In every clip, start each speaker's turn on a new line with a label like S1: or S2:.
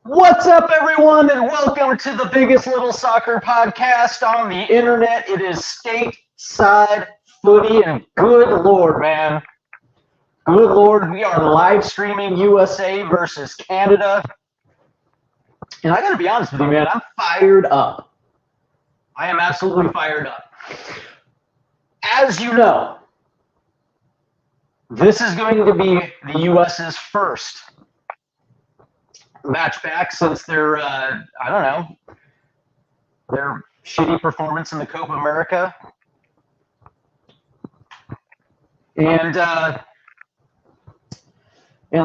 S1: What's up, everyone, and welcome to the biggest little soccer podcast on the internet. It is stateside footy, and good Lord, man. Good Lord, we are live streaming USA versus Canada. And I got to be honest with you, man, I'm fired up. I am absolutely fired up. As you know, this is going to be the US's first match back since their, their shitty performance in the Copa America. And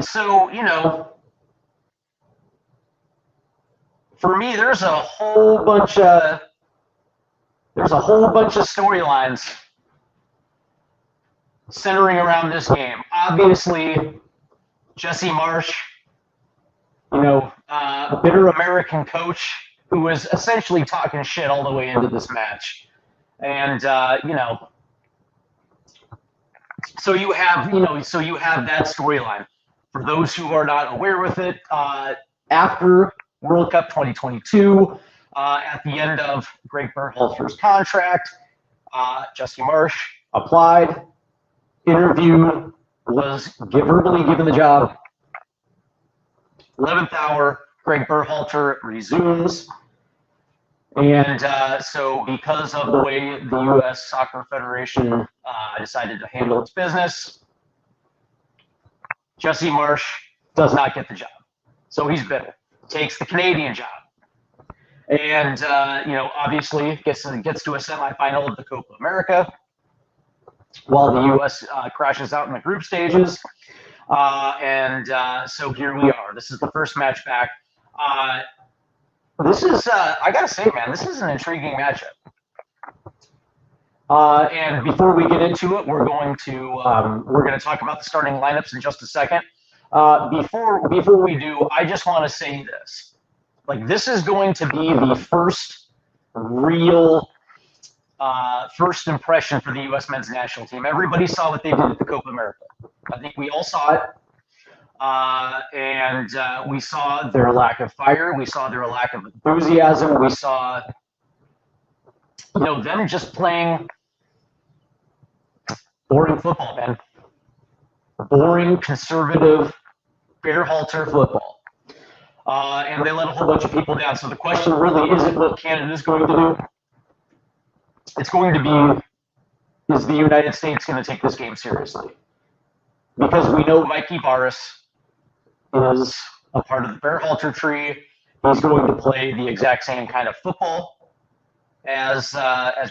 S1: so, for me, there's a whole bunch of storylines centering around this game. Obviously, Jesse Marsch, a bitter American coach who was essentially talking shit all the way into this match. And, so you have that storyline. For those who are not aware with it, after World Cup 2022, at the end of Greg Berhalter's contract, Jesse Marsch applied, interviewed, was verbally given the job. 11th hour, Greg Berhalter resumes. And so because of the way the U.S. Soccer Federation decided to handle its business, Jesse Marsch does not get the job. So he's bitter. Takes the Canadian job. And, obviously gets to a semifinal of the Copa America while the U.S. crashes out in the group stages. So here we are. This is the first match back. This is, I gotta say, man, this is an intriguing matchup. And before we get into it, we're going to talk about the starting lineups in just a second. Before we do, I just want to say this. This is going to be the first real first impression for the U.S. men's national team. Everybody saw what they did at the Copa America. I think we all saw it. And we saw their lack of fire. We saw their lack of enthusiasm. We saw, them just playing boring football, man. Boring, conservative, Berhalter football. And they let a whole bunch of people down. So the question really isn't what Canada is going to do. It's going to be, is the United States going to take this game seriously? Because we know Mikey Barris is a part of the Berhalter tree. He's going to play the exact same kind of football as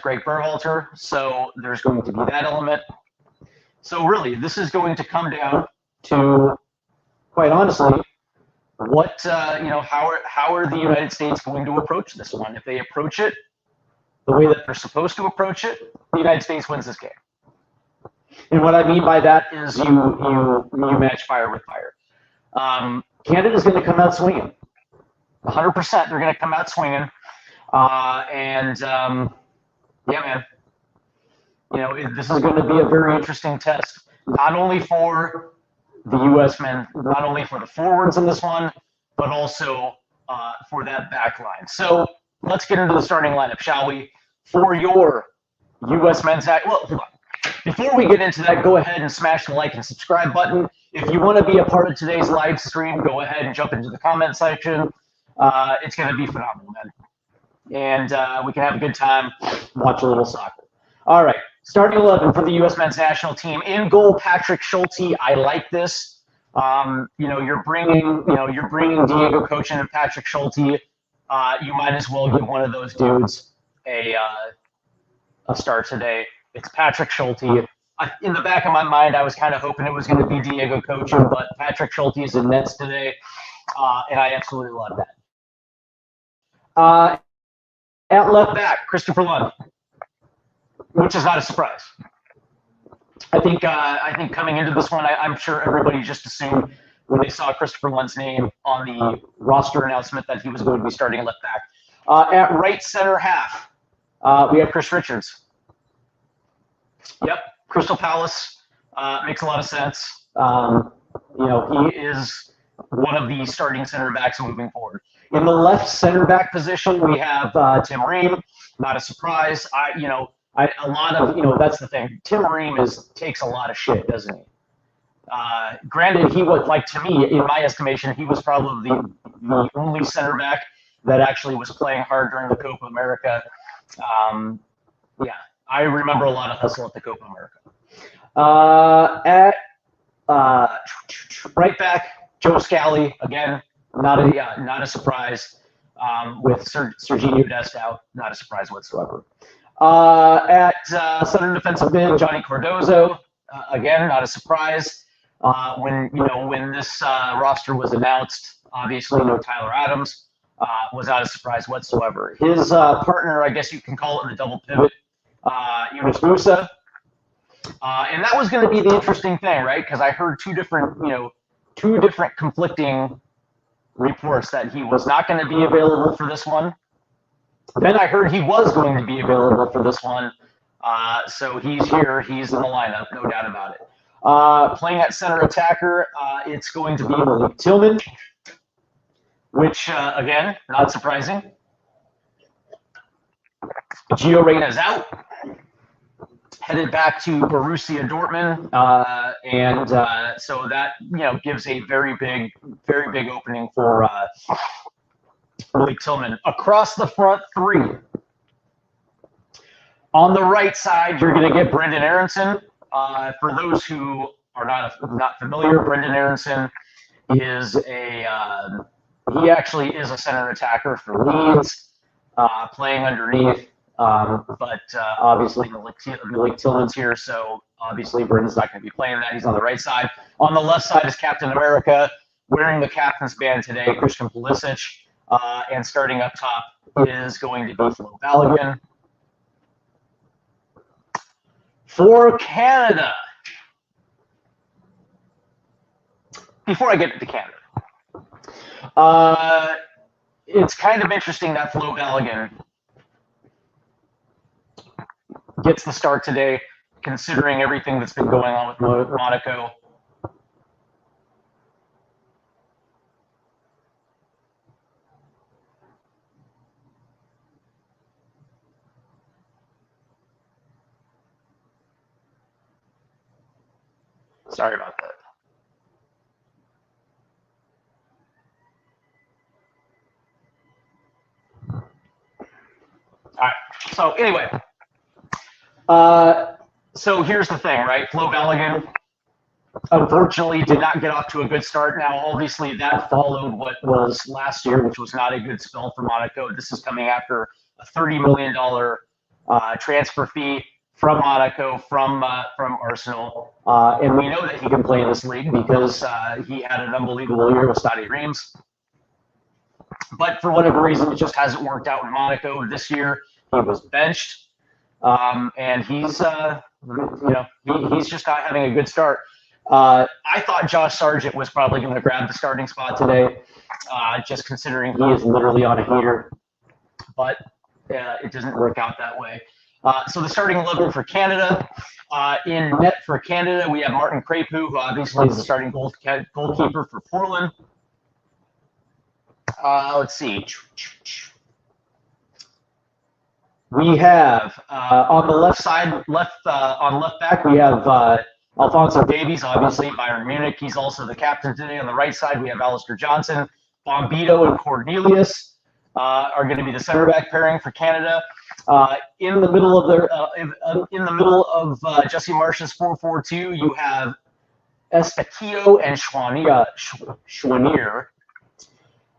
S1: Greg Berhalter. So there's going to be that element. So really, this is going to come down to, quite honestly, what how are the United States going to approach this one? If they approach it the way that they're supposed to approach it, the United States wins this game. And what I mean by that is you match fire with fire. Canada's going to come out swinging. 100%, they're going to come out swinging. Yeah, man. This is going to be a very interesting test, not only for the U.S. men, not only for the forwards in this one, but also for that back line. So let's get into the starting lineup, shall we? For your U.S. men's well, hold on. Before we get into that, go ahead and smash the like and subscribe button. If you want to be a part of today's live stream, go ahead and jump into the comment section. It's going to be phenomenal, man. And we can have a good time, watch a little soccer. All right, starting 11 for the U.S. men's national team. In goal, Patrick Schulte. I like this. You're bringing Diego Cochin and Patrick Schulte. You might as well give one of those dudes a start today. It's Patrick Schulte. In the back of my mind, I was kind of hoping it was going to be Diego Cochin, but Patrick Schulte is in nets today, and I absolutely love that. At left back, Christopher Lund, which is not a surprise. I think coming into this one, I'm sure everybody just assumed when they saw Christopher Lund's name on the roster announcement that he was going to be starting left back. At right center half, we have Chris Richards. Yep, Crystal Palace makes a lot of sense. He is one of the starting center backs moving forward. In the left center back position, we have Tim Ream. Not a surprise. A lot of, that's the thing. Tim Ream takes a lot of shit, doesn't he? Granted, he was, like, to me, in my estimation, he was probably the only center back that actually was playing hard during the Copa America. Yeah, I remember a lot of hustle at the Copa America. At right back, Joe Scally, again, not a surprise. With Serginho Dest out, not a surprise whatsoever. At center defensive mid, Johnny Cardozo, again, not a surprise. When this roster was announced, obviously no Tyler Adams, was not a surprise whatsoever. His partner, I guess you can call it in the double pivot, Yunus Musa. And that was going to be the interesting thing, right? Because I heard two different conflicting reports that he was not going to be available for this one. Then I heard he was going to be available for this one. So he's here. He's in the lineup, no doubt about it. Playing at center attacker, it's going to be Malik Tillman, which, again, not surprising. Gio Reyna's out. Headed back to Borussia Dortmund, and so that gives a very big opening for Malik Tillman. Across the front three, on the right side, you're going to get Brendan Aronson. For those who are not familiar, Brendan Aronson is he actually is a center attacker for Leeds, playing underneath. But obviously Malik Tillman's here, so obviously Brendan's not going to be playing that. He's on the right side. On the left side is Captain America, wearing the captain's band today, Christian Pulisic. And starting up top is going to be Flo Balogun. For Canada, before I get into Canada, it's kind of interesting that Flo Balogun gets the start today, considering everything that's been going on with Monaco. Sorry about that. All right. So anyway, so here's the thing, right? Flo Balogun unfortunately did not get off to a good start. Now, obviously, that followed what was last year, which was not a good spell for Monaco. This is coming after a $30 million transfer fee from Monaco, from Arsenal. And we know that he can play in this league because he had an unbelievable year with Stade Reims. But for whatever reason, it just hasn't worked out in Monaco this year. He was benched, and he's just not having a good start. I thought Josh Sargent was probably going to grab the starting spot today, just considering he is literally on a heater. But it doesn't work out that way. So the starting 11 for Canada. In net for Canada, we have Martin Crepeau, who obviously is the starting goalkeeper for Portland. Let's see. We have on the left side, on left back, we have Alphonso Davies, obviously Bayern Munich. He's also the captain today. On the right side, we have Alistair Johnson, Bombito, and Cornelius are going to be the center back pairing for Canada. In the middle of Jesse Marsch's 4-4-2, you have Estaquillo and Chouanier.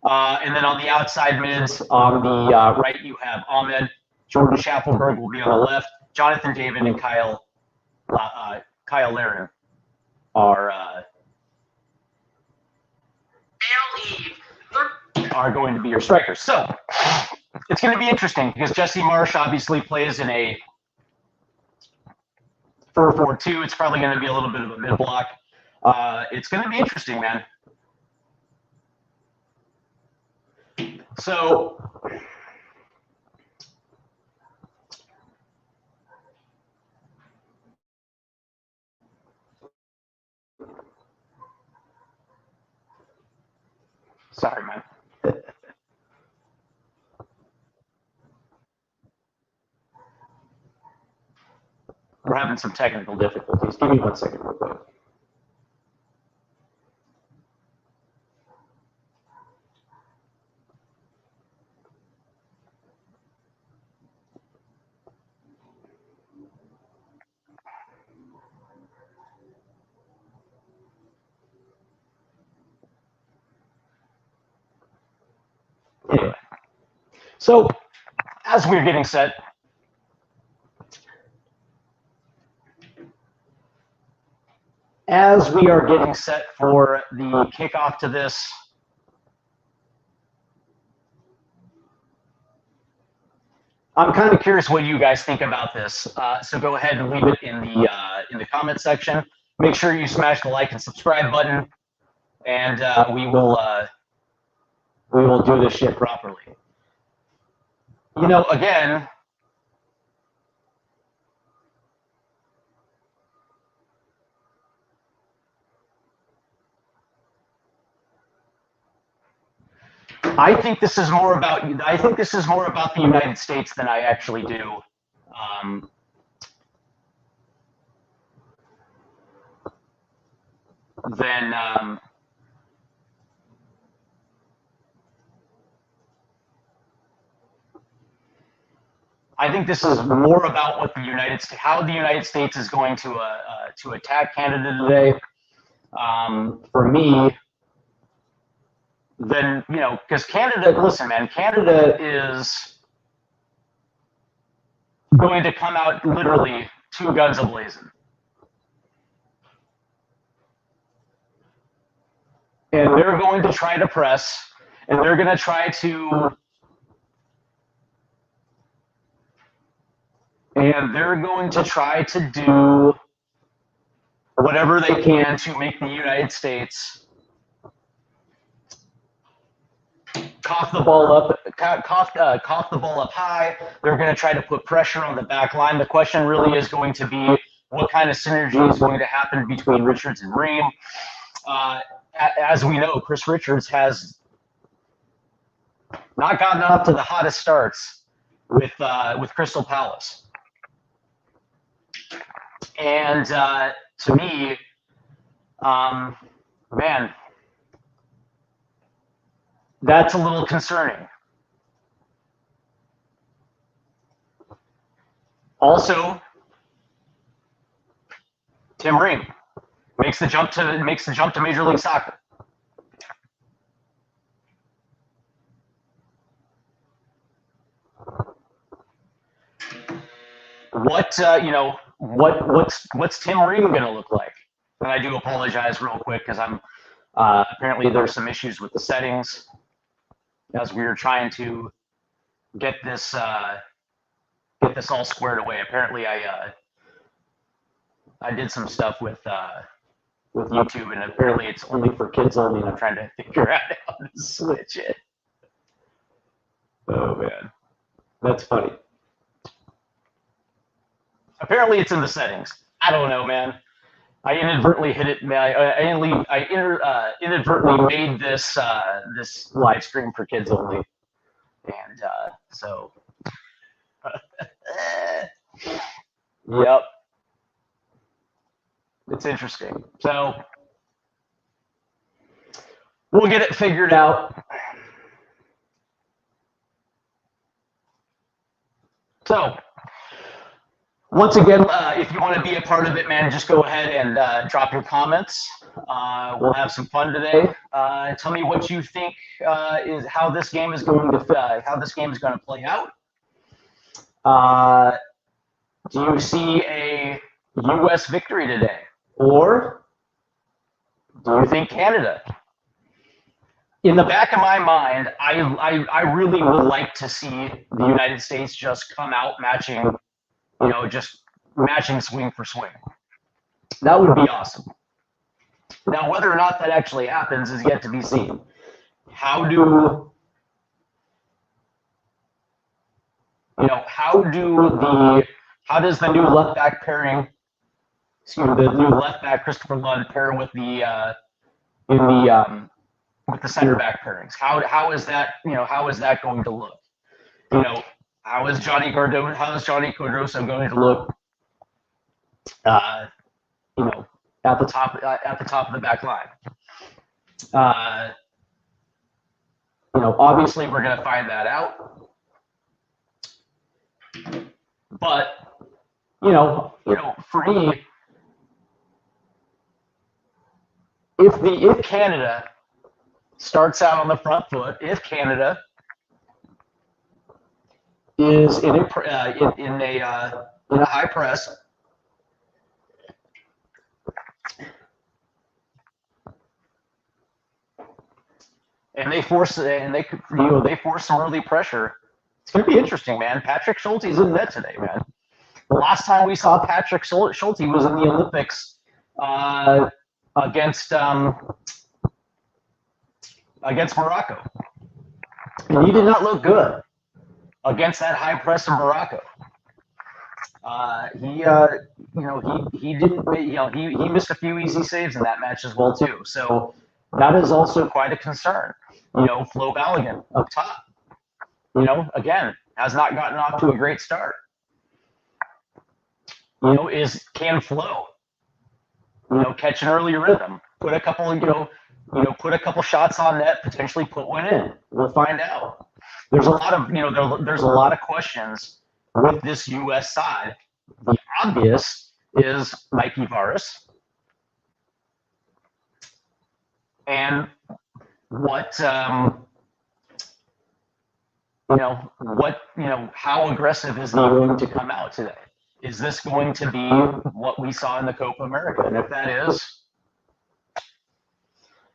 S1: And then on the outside mids, on the right, you have Ahmed. Jordan Schaffelberg will be on the left. Jonathan David and Kyle Larin are going to be your strikers. So it's going to be interesting because Jesse Marsch obviously plays in a 4-4-2. It's probably going to be a little bit of a mid block. It's going to be interesting, man. So Sorry, man. We're having some technical difficulties. Give me 1 second real quick. Anyway, so as we're getting set, for the kickoff to this, I'm kind of curious what you guys think about this. So go ahead and leave it in the comment section. Make sure you smash the like and subscribe button, and we will do this shit properly. You know, again, I think this is more about the United States than I actually do. I think this is more about what how the United States is going to attack Canada today. For me, then, you know, because Canada, listen, man, Canada is going to come out literally 2 guns a-blazing. And they're going to try to press, and they're going to try to, do whatever they can to make the United States cough the ball up high. They're going to try to put pressure on the back line. The question really is going to be what kind of synergy is going to happen between Richards and Ream. As we know, Chris Richards has not gotten off to the hottest starts with Crystal Palace. And to me, man, that's a little concerning. Also, Tim Ream makes the jump to Major League Soccer. What's Tim Ream going to look like? And I do apologize real quick because I'm apparently there's some issues with the settings as we were trying to get this all squared away. Apparently, I did some stuff with YouTube, and apparently it's only for kids only, and I'm trying to figure out how to switch it. Oh man, that's funny. Apparently it's in the settings. I don't know, man. I inadvertently hit it. I inadvertently made this this live stream for kids only, and so yep, it's interesting. So we'll get it figured out. So once again, if you want to be a part of it, man, just go ahead and drop your comments. We'll have some fun today. Tell me what you think is how this game is going to play out. Do you see a U.S. victory today, or do you think Canada? In the back of my mind, I really would like to see the United States just come out matching. You know, just matching swing for swing. That would be awesome. Now, whether or not that actually happens is yet to be seen. How does the new left back pairing, the new left back Christopher Lund pair with the with the center back pairings. How is that, how is that going to look? How is Johnny Cardoso going to look at the top of the back line? Obviously we're going to find that out. But for me, if Canada starts out on the front foot, if Canada is in a high press, and they force some early pressure, it's going to be interesting, man. Patrick Schulte's in net today, man. The last time we saw Patrick Schulte was in the Olympics against Morocco, and he did not look good against that high press of Morocco. He didn't. He missed a few easy saves in that match as well too. So that is also quite a concern. Flo Balogun up top. Again, has not gotten off to a great start. Can Flo, catch an early rhythm, put a couple shots on net, potentially put one in. We'll find out. There's a lot of questions with this U.S. side. The obvious is Mikey Varis, and how aggressive is he going to come out today? Is this going to be what we saw in the Copa America? And if that is,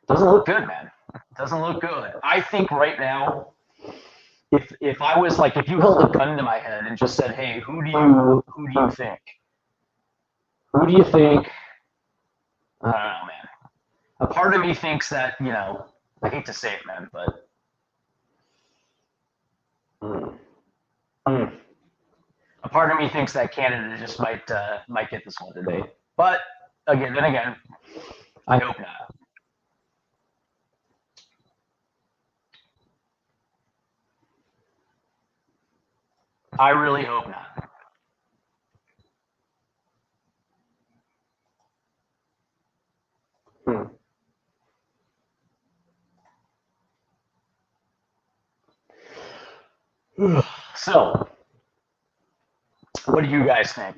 S1: doesn't look good, man. Doesn't look good. I think right now, if I was if you held a gun to my head and just said, hey, who do you think? Who do you think? I don't know, man. A part of me thinks that, I hate to say it, man, but a part of me thinks that Canada just might get this one today. But then again, I hope not. I really hope not. So, what do you guys think?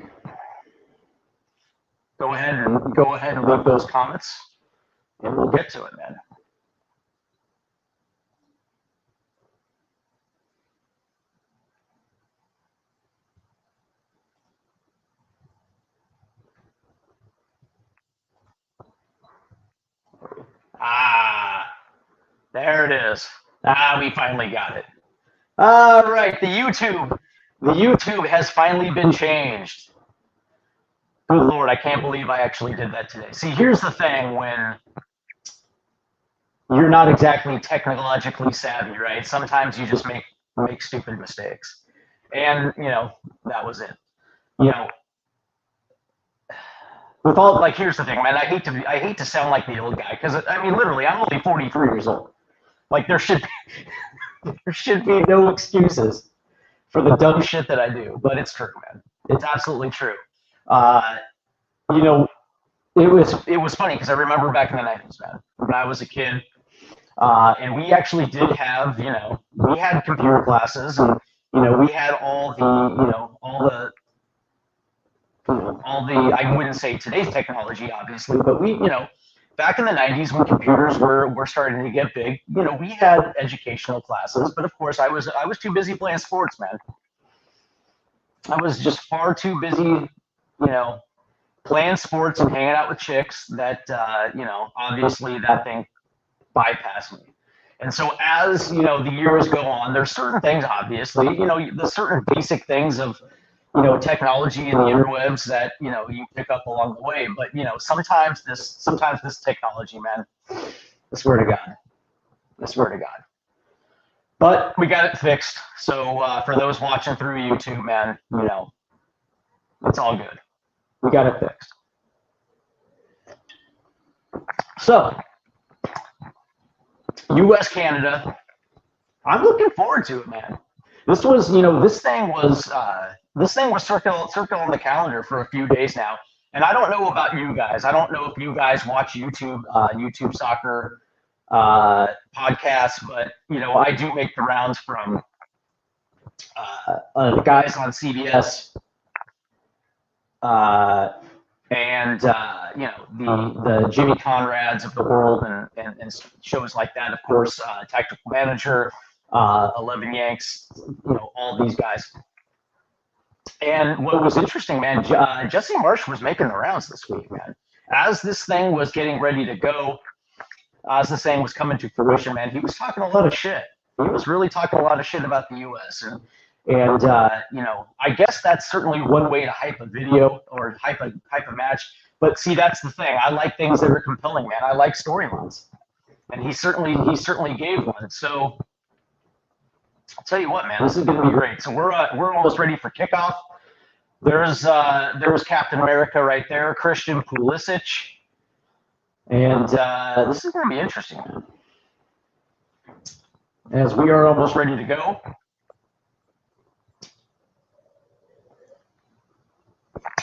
S1: Go ahead and leave those comments, and we'll get to it, man. There it is. We finally got it. All right, the YouTube has finally been changed. Good Lord, I can't believe I actually did that today. See, here's the thing when you're not exactly technologically savvy, right? Sometimes you just make stupid mistakes. And, that was it. With all, here's the thing, man, I hate to sound like the old guy, because, literally, I'm only 43 years old. There should be no excuses for the dumb shit that I do, but it's true, man. It's absolutely true. It was funny because I remember back in the 90s, man, when I was a kid, and we actually did have, we had computer classes, and we had all the I wouldn't say today's technology, obviously, but we, back in the 90s when computers were starting to get big, we had educational classes, but of course I was too busy playing sports, man. I was just far too busy, playing sports and hanging out with chicks that, obviously that thing bypassed me. And so as, the years go on, there's certain things, obviously, the certain basic things of, technology and the interwebs that, you pick up along the way. But, sometimes this technology, man, I swear to God. But we got it fixed. So for those watching through YouTube, man, it's all good. We got it fixed. So, U.S. Canada. I'm looking forward to it, man. This was, this thing was circled on the calendar for a few days now. And I don't know about you guys. I don't know if you guys watch YouTube soccer podcasts, but I do make the rounds from the guys on CBS and the Jimmy Conrads of the world and shows like that. Of course, Tactical Manager, 11 Yanks, all these guys. And what was interesting, man, Jesse Marsch was making the rounds this week, man. As this thing was getting ready to go, as this thing was coming to fruition, man, he was talking a lot of shit. He was really talking a lot of shit about the U.S. And I guess that's certainly one way to hype a video or hype a match. But see, that's the thing. I like things that are compelling, man. I like storylines, and he certainly gave one. So I'll tell you what, man, this is going to be great. So we're almost ready for kickoff. There's Captain America right there, Christian Pulisic, and this is going to be interesting, man. As we are almost ready to go.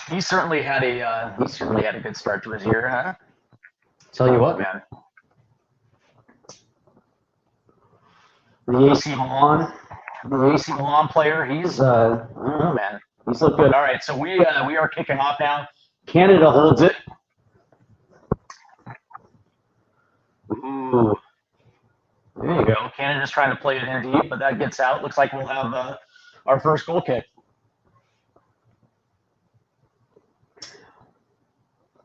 S1: He certainly had a good start to his year, huh? Tell you what, man. The AC Milan player, he's I don't know, man. He's looked good. All right, so we are kicking off now. Canada holds it. Ooh. There you go. Canada's trying to play it in deep, but that gets out. Looks like we'll have our first goal kick.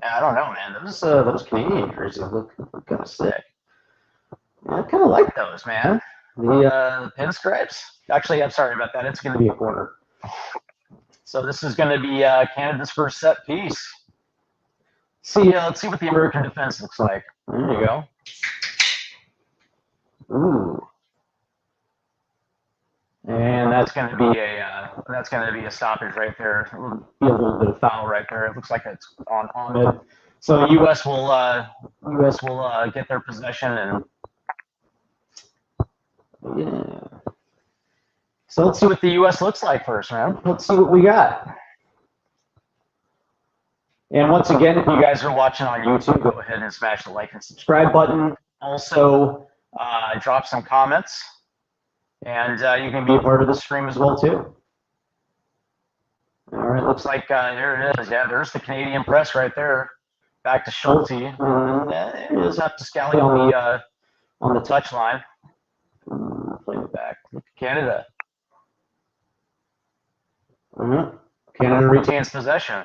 S1: I don't know, man. Those Canadian jerseys look kind of sick. I kind of like those, man. The pinstripes. Actually, I'm sorry about that. It's going to be a corner. So this is going to be Canada's first set piece. Let's see what the American defense looks like. There you go. Ooh. And that's going to be a stoppage right there. It'll be a little bit of foul right there. It looks like it's on it. So U.S. will get their possession and yeah. So let's see what the U.S. looks like first, man. Let's see what we got. And once again, if you guys are watching on YouTube, go ahead and smash the like and subscribe button. Also, drop some comments. And you can be a part of the stream as well, too. All right, looks like there it is. Yeah, there's the Canadian press right there. Back to Schulte. There it is up to Scally on the touch line. Play it back. Look at Canada. Canada retains possession.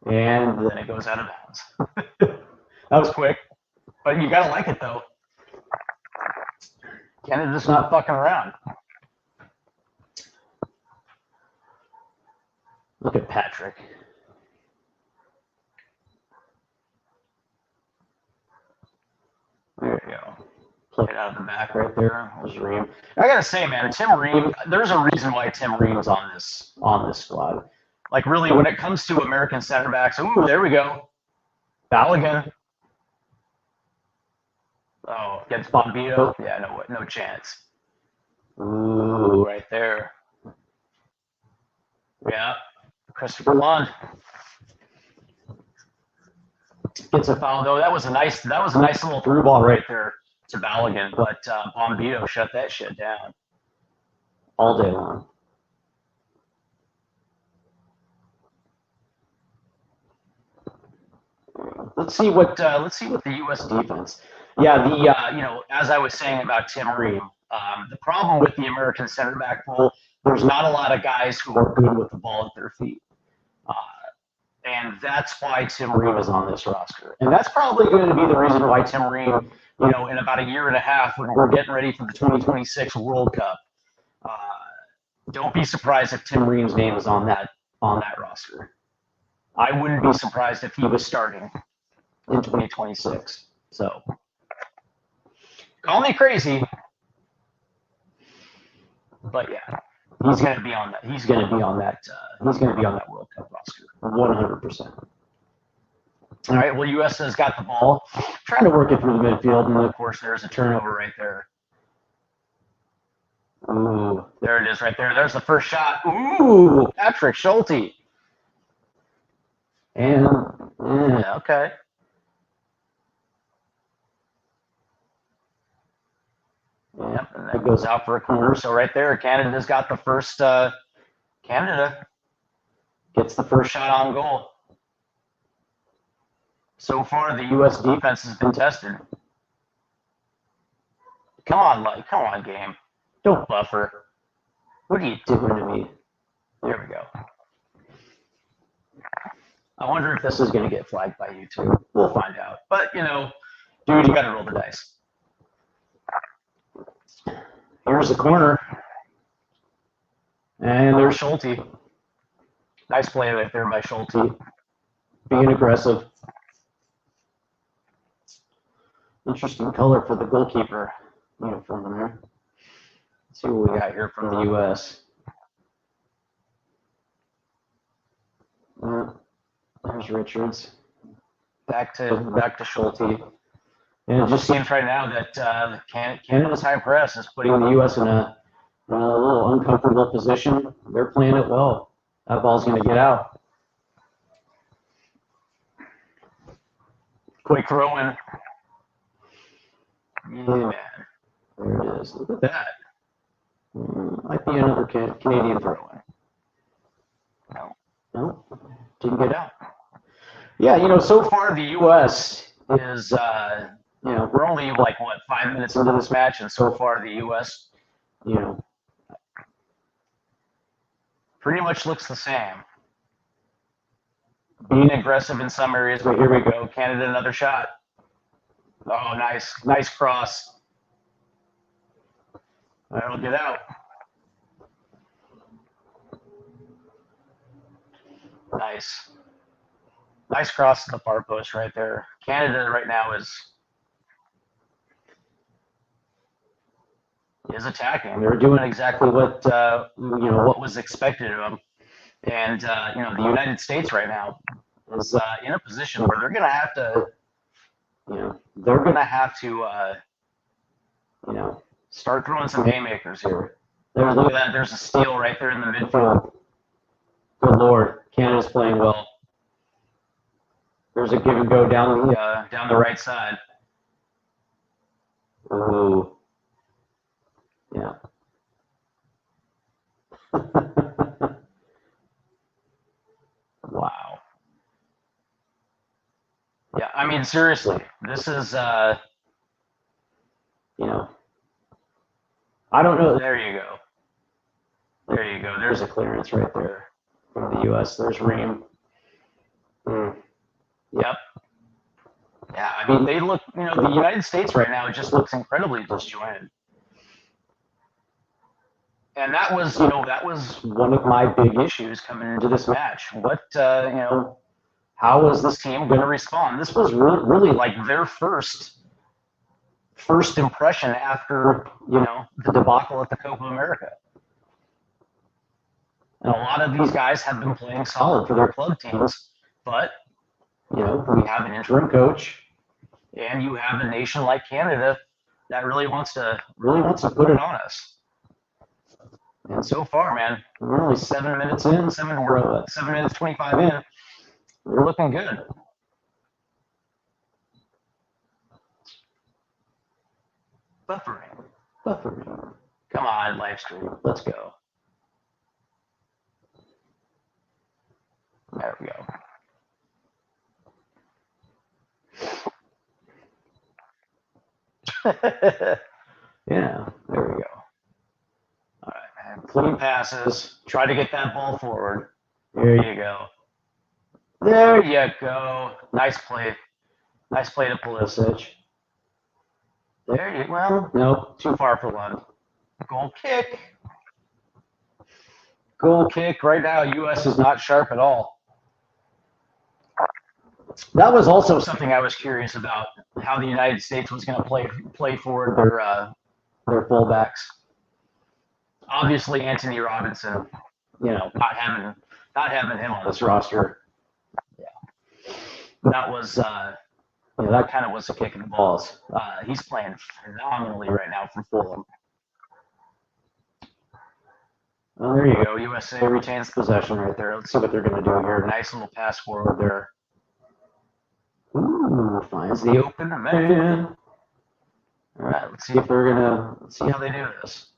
S1: And then it goes out of bounds. That was quick. But you got to like it, though. Canada's not fucking around. Look at Patrick. There you go. Play it out of the back right there. There's Ream. I gotta say, man, Tim Ream. There's a reason why Tim Ream's on this squad. Like, really, when it comes to American center backs, ooh, there we go. Balogun. Oh, against Bombito? Yeah, no chance. Ooh, right there. Yeah, Christopher Lund gets a foul though. That was a nice little through ball right there to Balogun, but Bombito shut that shit down all day long. Let's see what the U.S. defense. Yeah, as I was saying about Tim Ream, the problem with the American center back pool, there's not a lot of guys who are good with the ball at their feet, and that's why Tim Ream is on this roster. And that's probably going to be the reason why Tim Ream, in about a year and a half, when we're getting ready for the 2026 World Cup, don't be surprised if Tim Ream's name is on that roster. I wouldn't be surprised if he was starting in 2026. So, call me crazy, but yeah, he's going to be on that. He's going to be on that World Cup roster, 100%. All right, well, U.S. has got the ball, trying to work it through the midfield, and of course, there's a turnover right there. Ooh, there it is right there. There's the first shot. Ooh, Patrick Schulte. And, yeah, okay. Yep, and that goes out for a corner. So right there, Canada's got the first, Canada gets the first shot on goal. So far, the U.S. defense has been tested. Come on, game. Don't buffer. What are you doing to me? There we go. I wonder if this is going to get flagged by YouTube. We'll find out. But, you know, dude, you got to roll the dice. Here's the corner. And there's Schulte. Nice play right there by Schulte. Being aggressive. Interesting color for the goalkeeper uniform there. Let's see what we got here from the U.S. There's Richards. Back to Schulte. And it just seems right now that Canada's high press is putting the U.S. in a little uncomfortable position. They're playing it well. That ball's going to get out. Quick throw in. Yeah, man. There it is. Look at that. Might be another Canadian throw in. No, didn't get out. Yeah, so far the U.S. is, we're only like, 5 minutes into this match, and so far the U.S., pretty much looks the same. Being aggressive in some areas, but here we go. Canada, another shot. Oh, nice cross. That'll get out. Nice cross to the far post right there. Canada right now is attacking. They're doing exactly what what was expected of them. And the United States right now is in a position where they're going to have to start throwing some haymakers here. Look at that. There's a steal right there in the midfield. Good Lord, Canada's playing well. There's a give and go down the right side. Ooh. Yeah. Wow. Yeah, I mean, seriously, this is, I don't know. There you go. There's a clearance right there from the U.S. There's Ream. Yep. Yeah, I mean, they look, the United States right now just looks incredibly disjointed. And that was one of my big issues coming into this match. What, how was this team going to respond? This was really like their first impression after, the debacle at the Copa America. And a lot of these guys have been playing solid for their club teams, but, we have an interim coach, and you have a nation like Canada that really wants to put it on us. And so far, man, we're only 7 minutes in, 7 minutes 25 in. We're looking good. Buffering. Come on, live stream. Let's go. There we go. Yeah, there we go. All right, man. Clean passes. Try to get that ball forward. There you go. There you go. Nice play. Nice play to Pulisic. Nope, too far for one. Goal kick. Right now, U.S. is not sharp at all. That was also something I was curious about, how the United States was going to play forward their fullbacks. Obviously, Anthony Robinson, not having him on this roster. Yeah. that was that kind of was a kick in the balls. He's playing phenomenally right now for Fulham. Well, there you go. USA retains possession right there. Let's see what they're going to do here. Nice little pass forward there. Ooh, finds the open man. All right, let's see if let's see how they do this.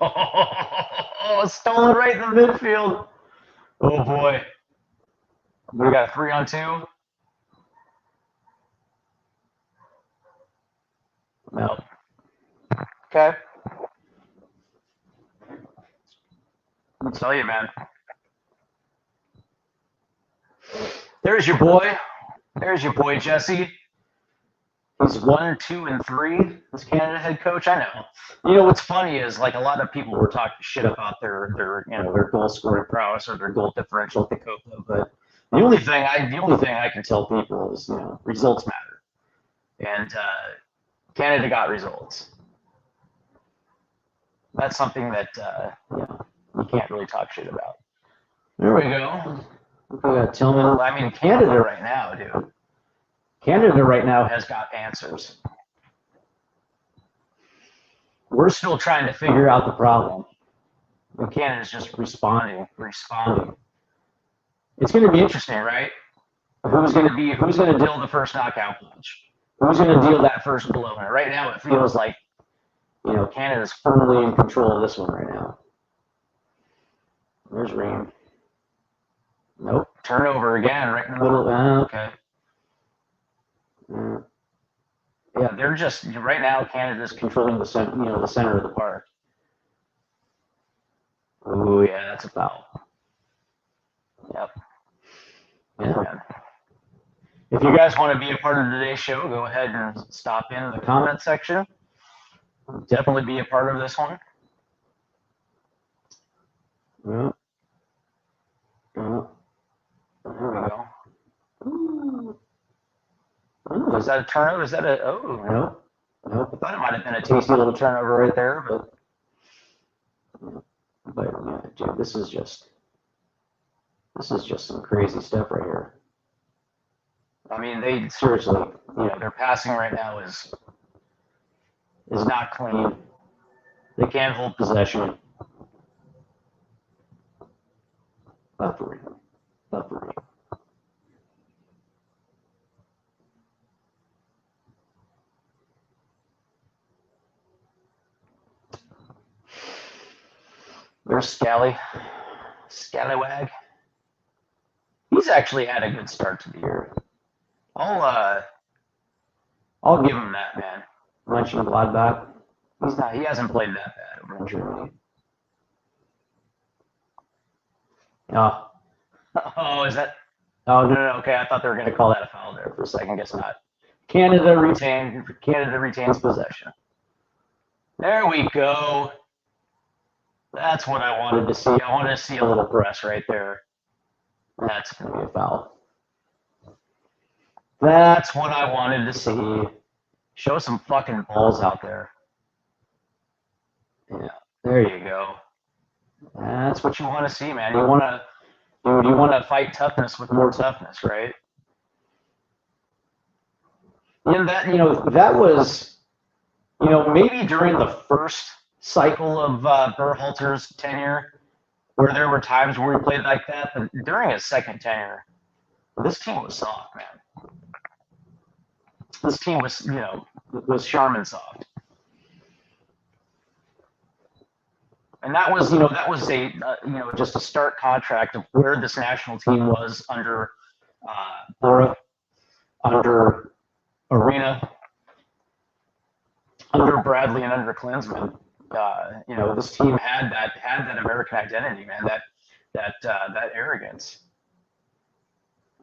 S1: Oh, stolen right in the midfield. Oh boy. We got a 3-on-2. No. Okay. I'll tell you, man. There's your boy. There's your boy, Jesse. He's 1, 2, and 3 as Canada head coach. I know. You know what's funny is like a lot of people were talking shit about their goal scoring prowess or their goal differential at the Copa, but the only thing I can tell people is results matter, and Canada got results. That's something that you can't really talk shit about. There we go. Tillman. I mean, Canada right now, dude. Canada right now has got answers. We're still trying to figure out the problem. And Canada's just responding. It's going to be interesting, right? Who's going to deal the first knockout punch? Who's going to deal that first blow? And right now, it feels like Canada's firmly in control of this one right now. There's Ream. Nope. Turnover again, right in the middle. Okay. Yeah, they're just right now. Canada's controlling the center of the park. Oh yeah, that's a foul. Yep. Yeah, man. If you guys want to be a part of today's show, go ahead and stop in the comment section. Definitely be a part of this one. Yeah. There we go. Oh, is that a turnover? Is that no. Nope. I thought it might have been a tasty little turnover right there, but yeah, dude, this is just some crazy stuff right here. I mean, they seriously, their passing right now is not clean. They can't hold possession. Buffering. There's Scallywag. He's actually had a good start to the year. I'll give him that, man. Mönchengladbach. He hasn't played that bad over in Germany. Oh, is that? Oh, no. Okay, I thought they were going to call that a foul there for a second. Guess not. Canada retains possession. There we go. That's what I wanted to see. I wanted to see a little press right there. That's going to be a foul. That's what I wanted to see. Show some fucking balls out there. Yeah, there you go. That's what you want to see, man. You want to fight toughness with more toughness, right? And that was, maybe during the first cycle of Berhalter's tenure, where there were times where he played like that, but during his second tenure, this team was soft, man. This team was Charmin soft. And that was a just a stark contract of where this national team was under Bora, under Arena, under Bradley, and under Klinsmann. This team had that American identity, man. That arrogance.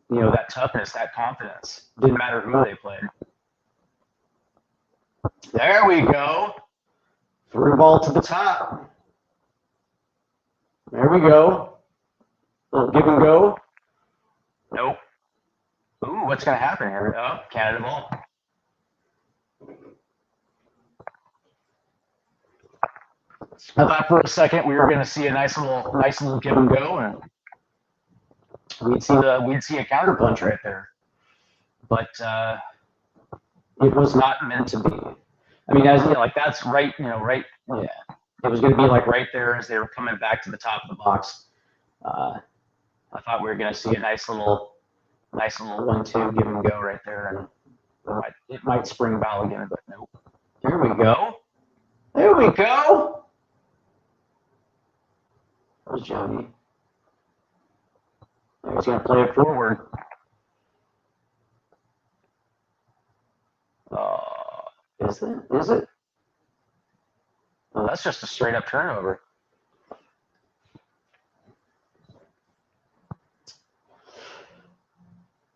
S1: That toughness, that confidence. Didn't matter who they played. There we go. Through ball to the top. There we go. Little give and go. Nope. Ooh, what's going to happen here? Oh, Canada ball. I thought for a second we were going to see a nice little give and go, and we'd see a counterpunch right there. But it was not meant to be. I mean, as you know, like that's right, right. Yeah, it was going to be like right there as they were coming back to the top of the box. I thought we were going to see a nice little 1-2 give and go right there, and it might spring foul again, but nope. There we go. There we go. There's Johnny. He's going to play it forward. Is it? Is it? Oh, that's just a straight up turnover.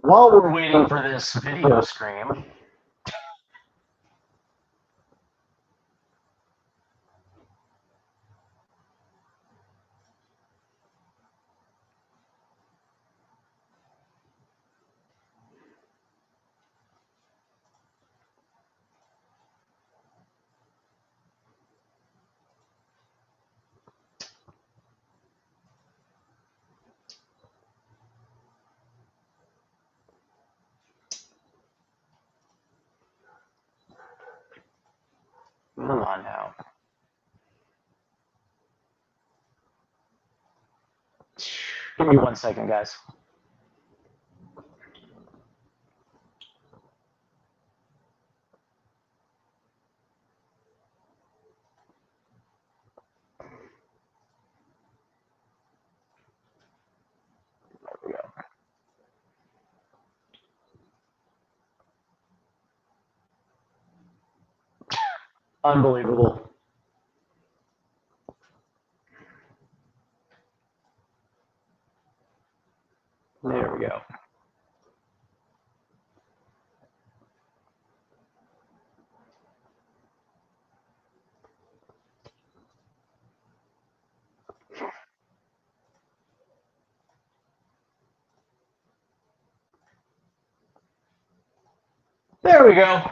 S1: While we're waiting for this video stream, come on now. Give me 1 second, guys. There we go. Unbelievable. There we go. There we go.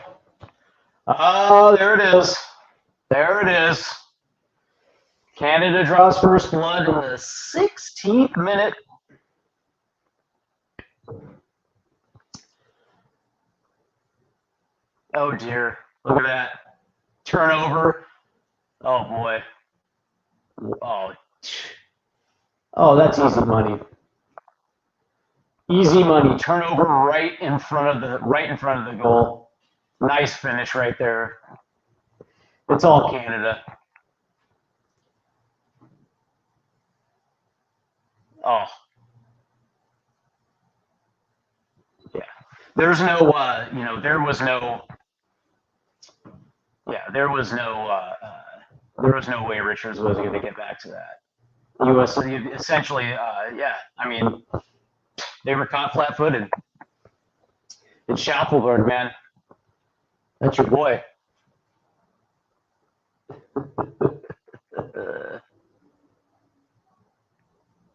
S1: Oh, there it is. There it is. Canada draws first blood in the 16th minute. Oh dear, look at that. Turnover. Oh boy. Oh, that's easy money. Easy money. Turnover right in front of the goal. Nice finish right there. It's all Canada. Oh. Yeah. There's no there was no way Richards was going to get back to that. US essentially, yeah. I mean, they were caught flat-footed. It's Schaufelberg, man. That's your boy.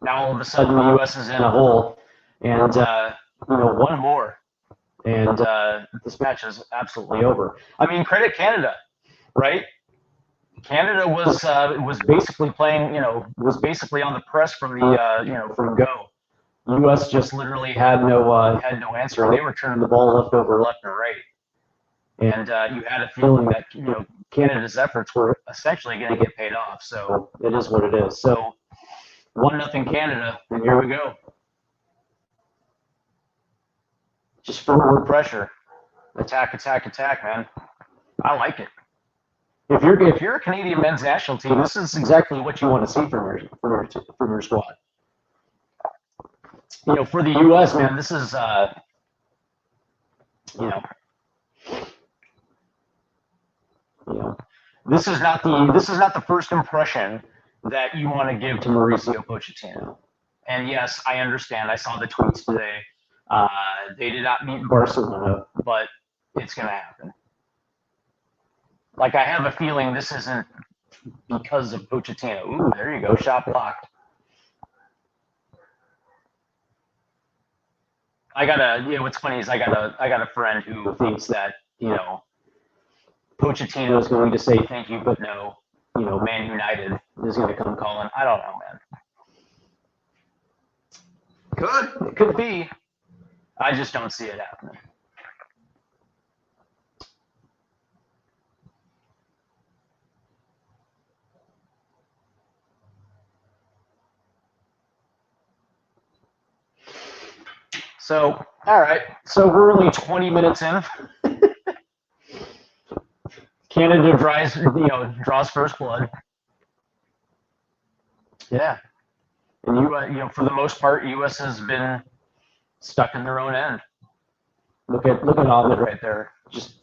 S1: Now all of a sudden the U.S. is in a hole, and one more, and this match is absolutely over. I mean, credit Canada, right? Canada was basically playing, was basically on the press from the from go. U.S. just literally had no answer. They were turning the ball left and right, and you had a feeling that Canada's efforts were essentially going to get paid off. So it is what it is. So 1-0 Canada, and here we go. Just forward pressure, attack, man. I like it. If you're a Canadian men's national team, this is exactly what you want to see from your squad. For the U.S., man, this is this is not the first impression that you want to give to Mauricio Pochettino. And yes, I understand. I saw the tweets today. They did not meet in Barcelona, but it's going to happen. Like, I have a feeling this isn't because of Pochettino. Ooh, there you go, shot blocked. What's funny is I got a friend who thinks that, Pochettino is going to say thank you, but no, Man United is going to come calling. I don't know, man. It could be. I just don't see it happening. So, all right. So we're only 20 minutes in. Canada draws first blood. Yeah, and for the most part, U.S. has been stuck in their own end. Look at Ovid right there, just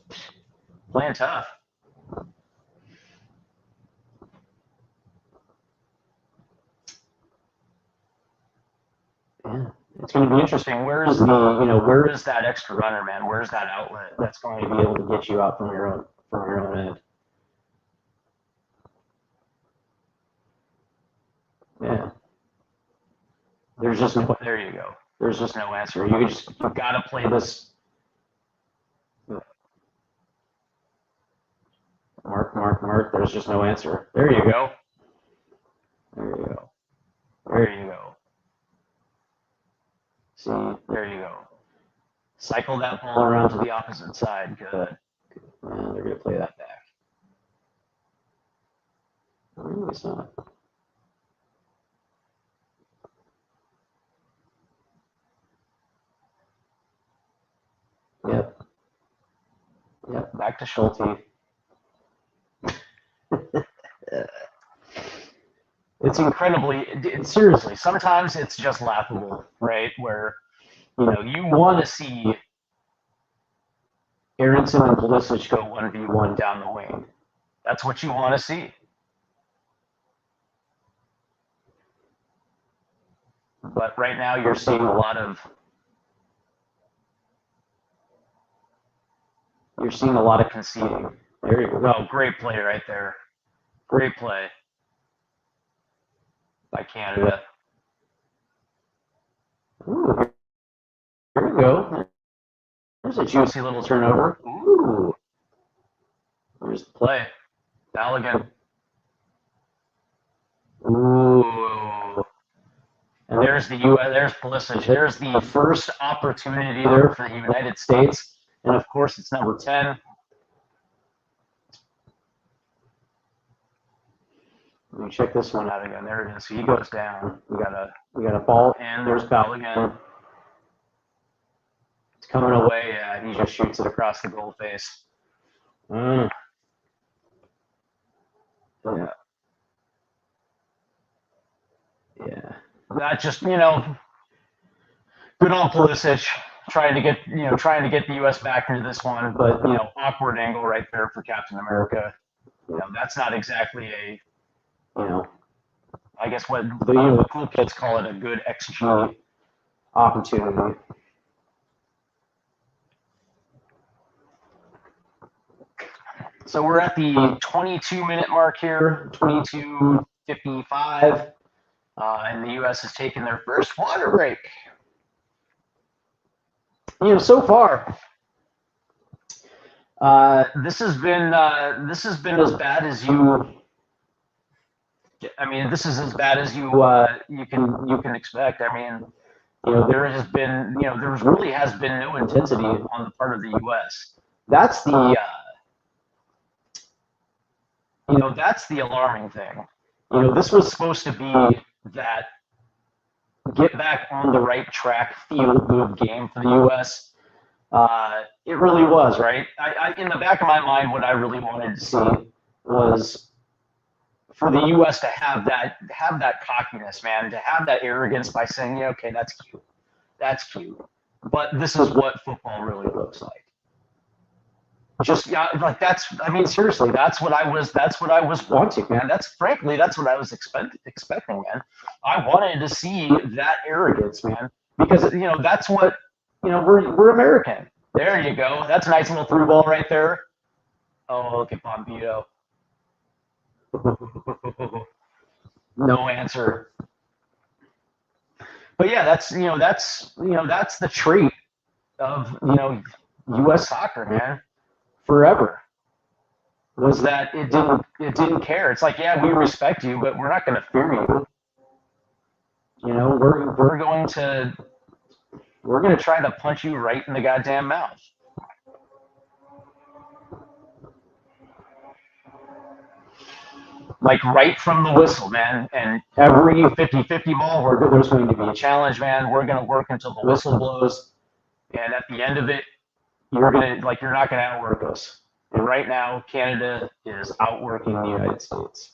S1: playing tough. Yeah, it's going to be interesting. Where is that extra runner, man? Where's that outlet that's going to be able to get you out from your own end? Yeah. There's just no. There you go. There's just no answer. You've got to play this. Mark. There's just no answer. There you go. There you go. See, there you go. Cycle that ball around to the opposite side. Good. And they're going to play that back. No, it's not. Yep. Back to Schulte. It's seriously, sometimes it's just laughable, right? Where, you want to see Aronson and Pulisic go 1v1 down the wing. That's what you want to see. But right now you're seeing a lot of conceding. There you go. Oh, great play right there. Great play by Canada. Ooh, here we go. There's a juicy little turnover. Ooh. There's the play. Balogun. Ooh. And there's there's Pulisic. There's the first opportunity there for the United States. And of course it's number 10. Let me check this one out again. There it is. So he goes down. We got a ball, and there's Balogun. It's coming away. Yeah, he just shoots it across the goal face. Yeah. That just good on Pulisic trying to get the U.S. back into this one, but awkward angle right there for Captain America. That's not exactly a I guess what the cool kids call it a good XG opportunity. So we're at the 22-minute mark here, 22:55, and the U.S. has taken their first water break. So far, this has been as bad as you. I mean, this is as bad as you can expect. I mean, there really has been no intensity on the part of the U.S. That's the that's the alarming thing. This was supposed to be that get back on the right track, feel good game for the U.S. It really was, right? I in the back of my mind, what I really wanted to see was for the U.S. to have that cockiness, man, to have that arrogance by saying, yeah, okay, that's cute, but this is what football really looks like. Just I mean, seriously, that's what I was wanting, man. That's what I was expecting, man. I wanted to see that arrogance, man, because that's what we're American. There you go. That's a nice little through ball right there. Oh, look at Bombito. No answer. But yeah, that's the trait of U.S. soccer, man. Forever was that it didn't care. It's like, yeah, we respect you, but we're not going to fear you. You know, we're going to try to punch you right in the goddamn mouth. Like right from the whistle, man. And every 50-50 ball, there's going to be a challenge, man. We're going to work until the whistle blows. And at the end of it, you're not going to outwork us. And right now, Canada is outworking the United States.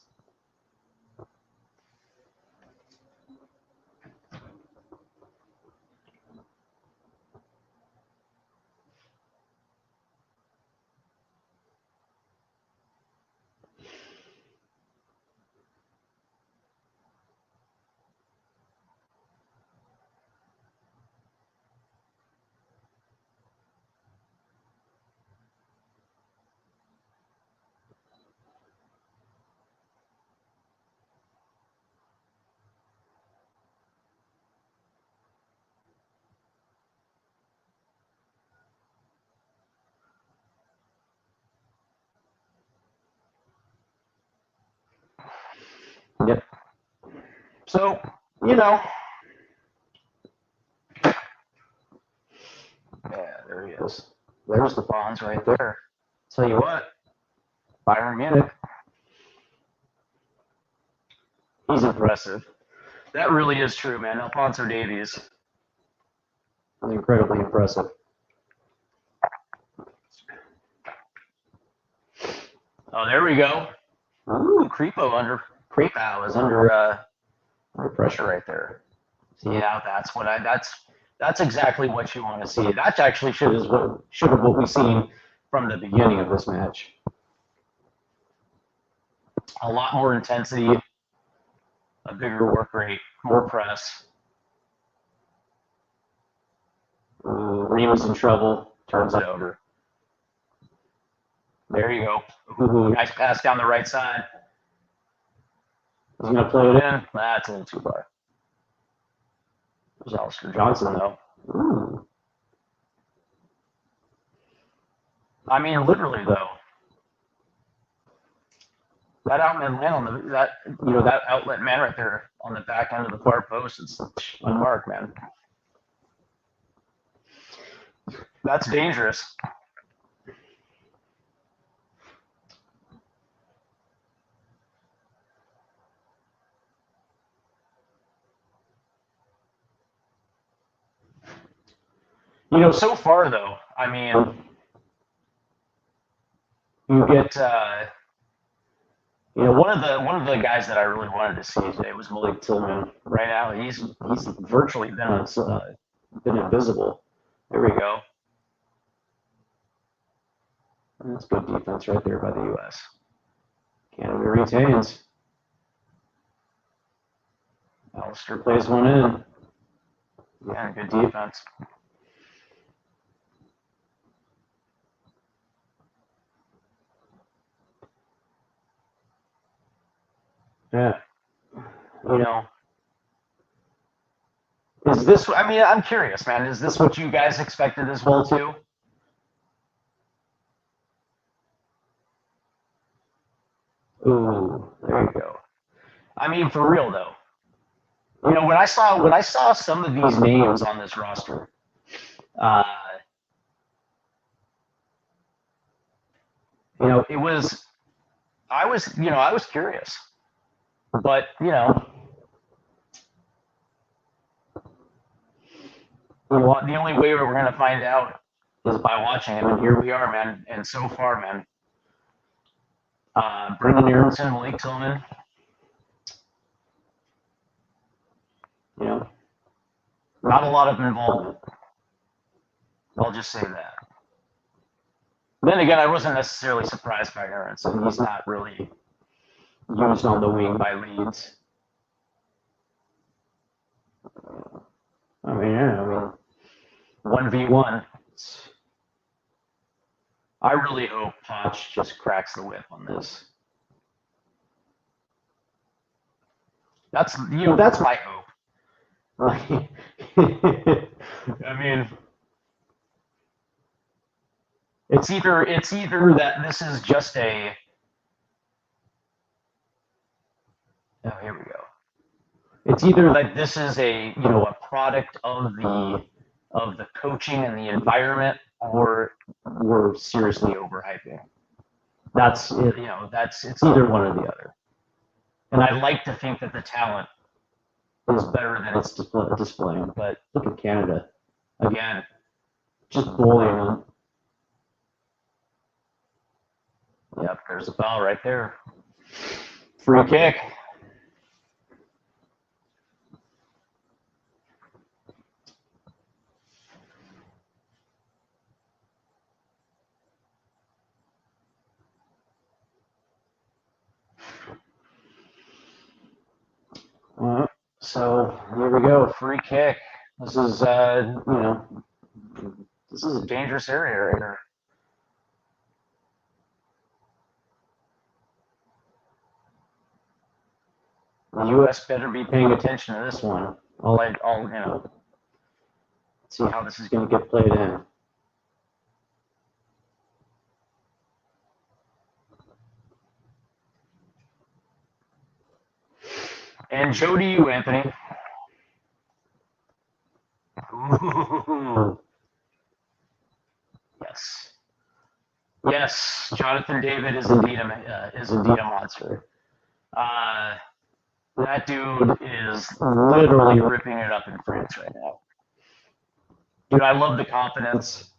S1: Yep. So, you know, yeah, there he is. There's the Bonds right there. Tell you what, Bayern Munich, he's impressive. That really is true, man. Alphonso Davies is incredibly impressive. Oh, there we go. Ooh, Creepo is under pressure right there. See, yeah, that's exactly what you want to see. That actually should have what we've seen from the beginning of this match. A lot more intensity, a bigger work rate, more press. Reem's in trouble, turns it over. There you go. Ooh, nice pass down the right side. He's going to play it in. That's a little too far. There's Alistair Johnson, though. Ooh. I mean, literally, though. That outlet man that outlet man right there on the back end of the far post is unmarked, man. That's dangerous. You know, so far though, I mean, you get one of the guys that I really wanted to see today was Malik Tillman. Right now, he's virtually been invisible. There we go. That's good defense right there by the U.S. Canada retains. Alistair plays one in. Yeah, good defense. Yeah. You know, is this, I mean, I'm curious, man. Is this what you guys expected as well, too? Ooh, there you go. I mean, for real, though. You know, when I saw some of these names on this roster, uh, you know, I was curious. But, you know, the only way we're going to find out is by watching him, and here we are, man. And so far, man, Brendan Aronson, Malik Tillman, you know, not a lot of involvement. I'll just say that. Then again, I wasn't necessarily surprised by Aronson. He's not really used on the wing by Leeds. I mean, 1v1. I really hope Poch just cracks the whip on this. That's my hope. I mean, it's either that this is just a. Oh, here we go. It's either that this is a a product of the coaching and the environment, or we're seriously overhyping. That's it's either one or the other. And I like to think that the talent is better than it's displaying. But look at Canada again, just bullying them. Yep, there's a foul right there. Free kick. So here we go, free kick. This is this is a dangerous area right here. The U.S. better be paying attention to this one. I'll see how this is going to get played in. And Joe to you, Anthony. Ooh. Yes. Yes, Jonathan David is indeed a monster. That dude is literally ripping it up in France right now. Dude, I love the confidence.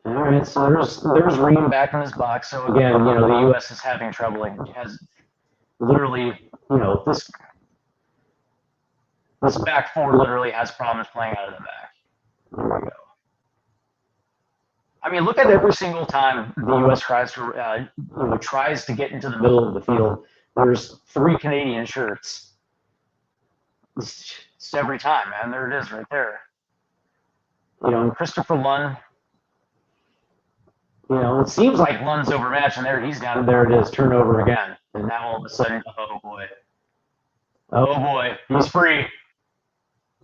S1: All right, so there's Ream back in his box. So again, the U.S. is having trouble. It has literally, this back four literally has problems playing out of the back. There we go. I mean, look at every single time the U.S. tries to get into the middle of the field. There's 3 Canadian shirts. It's every time, man. There it is, right there. And Christopher Lund. It seems like Lund's overmatched, and there he's down. There it is, turnover again. And now all of a sudden, oh boy, he's free.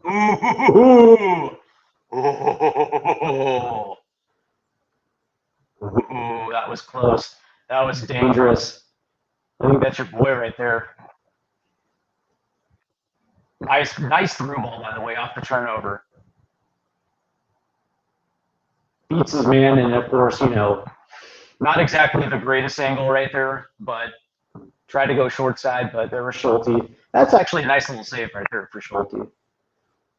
S1: Ooh. Oh. Ooh, that was close. That was dangerous. I think that's your boy right there. Nice through ball, by the way, off the turnover. Beats his man, and of course, not exactly the greatest angle right there, but tried to go short side, but there was Schulte. That's actually a nice little save right there for Schulte.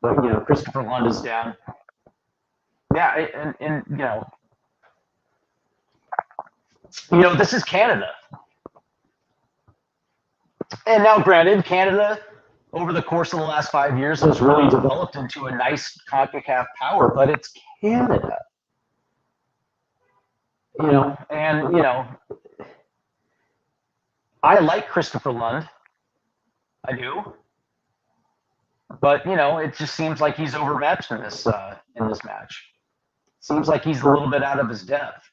S1: But, Christopher Lund is down. Yeah, and this is Canada. And now, granted, Canada, over the course of the last 5 years, has really developed into a nice CONCACAF power, but it's Canada. I like Christopher Lund. I do. But, it just seems like he's overmatched in this match. Seems like he's a little bit out of his depth.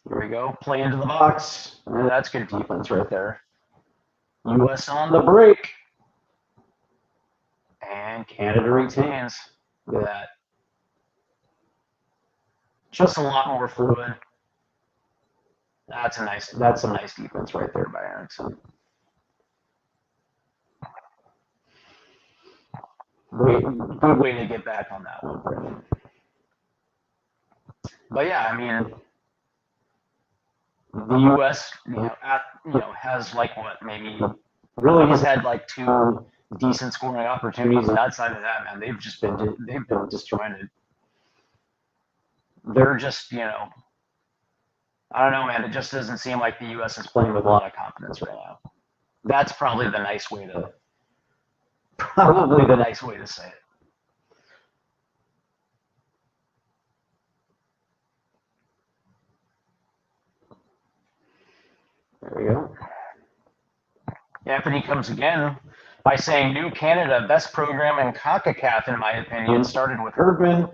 S1: Here we go. Play into the box. And that's good defense right there. U.S. on the break. And Canada retains. Look at that. Just a lot more fluid. That's some nice defense right there by Erickson. Good way to get back on that one, Brendan. But yeah, I mean, the U.S. has really has had 2 decent scoring opportunities, and outside of that, man, they've been disjointed. They're just I don't know, man. It just doesn't seem like the U.S. is playing with a lot of confidence right now. That's probably the nice way to say it. There we go. Anthony comes again by saying, "New Canada, best program in CONCACAF, in my opinion. Started with Herdman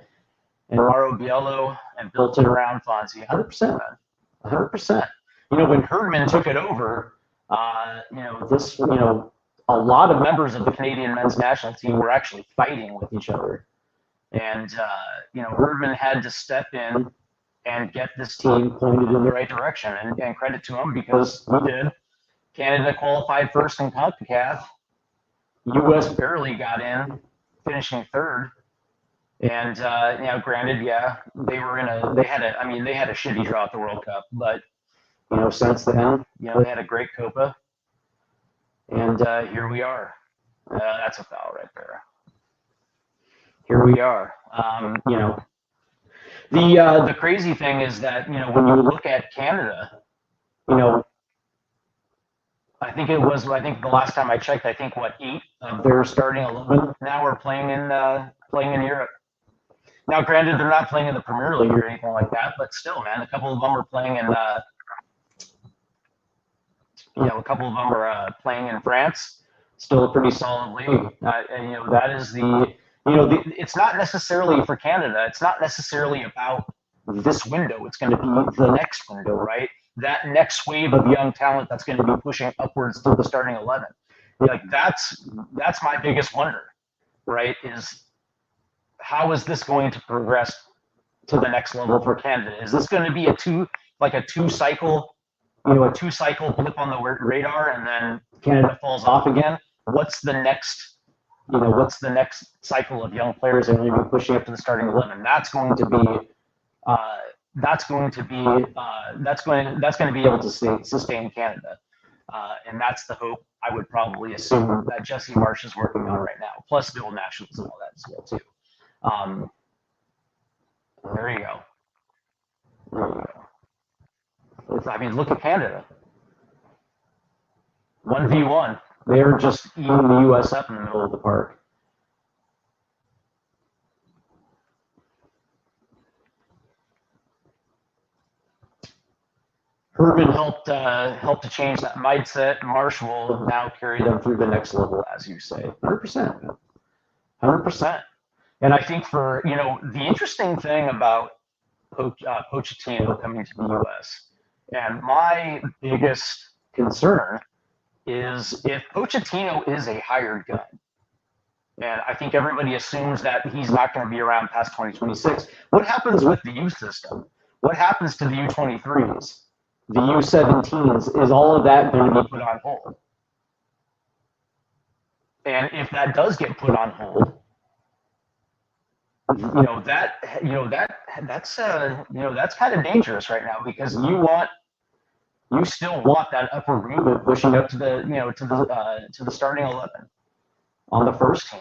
S1: and Mauro Biello and built it around Fonzie." 100%, man. 100%. When Herdman took it over, a lot of members of the Canadian men's national team were actually fighting with each other. And, Herdman had to step in and get this team pointed in the right direction. And credit to him because he did. Canada qualified first in CONCACAF. U.S. barely got in, finishing third. And granted, yeah, they had a shitty draw at the World Cup, but since then, they had a great Copa, and here we are. That's a foul right there. Here we are. The crazy thing is that when you look at Canada, I think the last time I checked, 8 of their starting 11 now are playing in Europe. Now, granted, they're not playing in the Premier League or anything like that, but still, man, a couple of them are playing in playing in France. Still a pretty solid league. That is it's not necessarily for Canada. It's not necessarily about this window. It's going to be the next window, right? That next wave of young talent that's going to be pushing upwards to the starting 11. Like that's my biggest wonder, right? Is how is this going to progress to the next level for Canada? Is this going to be a two cycle blip on the radar and then Canada falls off again? What's the next cycle of young players that are going to be pushing up to the starting 11? That's going to be able to sustain Canada, and that's the hope I would probably assume that Jesse Marsch is working on right now. Plus dual nationals and all that as well too. There you go. Look at Canada. 1v1. They're just eating the U.S. up in the middle of the park. Herdman helped to change that mindset. Marsch will now carry them through the next level, as you say. 100%. 100%. And I think for, the interesting thing about Pochettino coming to the U.S., and my biggest concern is if Pochettino is a hired gun, and I think everybody assumes that he's not going to be around past 2026, what happens with the youth system? What happens to the U23s? The U17s? Is all of that going to be put on hold? And if that does get put on hold, that's kind of dangerous right now because you still want that upper movement pushing up to the to the starting 11 on the first team.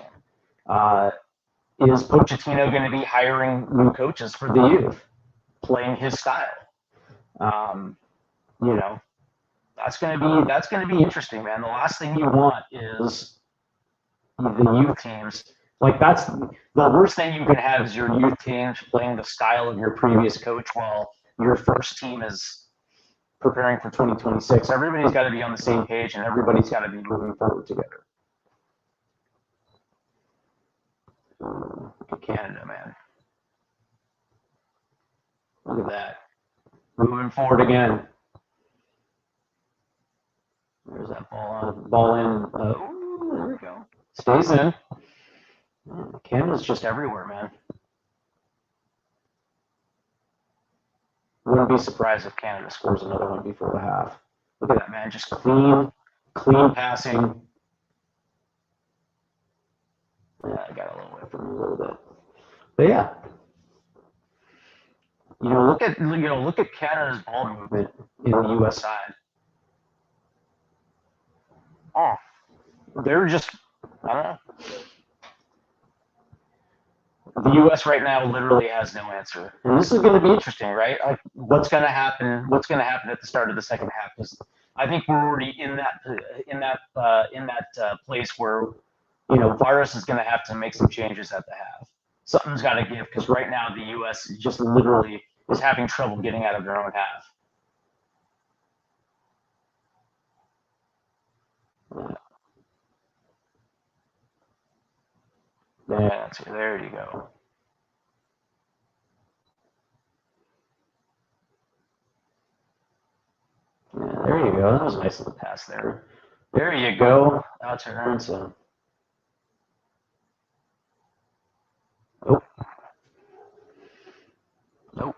S1: Is Pochettino going to be hiring new coaches for the youth, playing his style? That's going to be interesting, man. The last thing you want is the youth teams. Like that's the worst thing you can have is your youth teams playing the style of your previous coach while your first team is preparing for 2026. Everybody's got to be on the same page and everybody's got to be moving forward together. Look at Canada, man. Look at that. Moving forward again. There's that ball in. There we go. Stays in. Canada's just everywhere, man. Wouldn't be surprised if Canada scores another one before the half. Look at that, man. Just clean passing. Yeah, I got a little away from him a little bit. But yeah. Look at Canada's ball movement in the US side. Oh. They're just, I don't know. The U.S. right now literally has no answer, and this is going to be interesting, right? Like, what's going to happen? What's going to happen at the start of the second half? Because I think we're already in that place where Virus is going to have to make some changes at the half. Something's got to give because right now the U.S. just literally is having trouble getting out of their own half. Yeah, there you go. Yeah, there you go. That was a nice little pass there. There you go. Out to Ernst. Nope. Nope.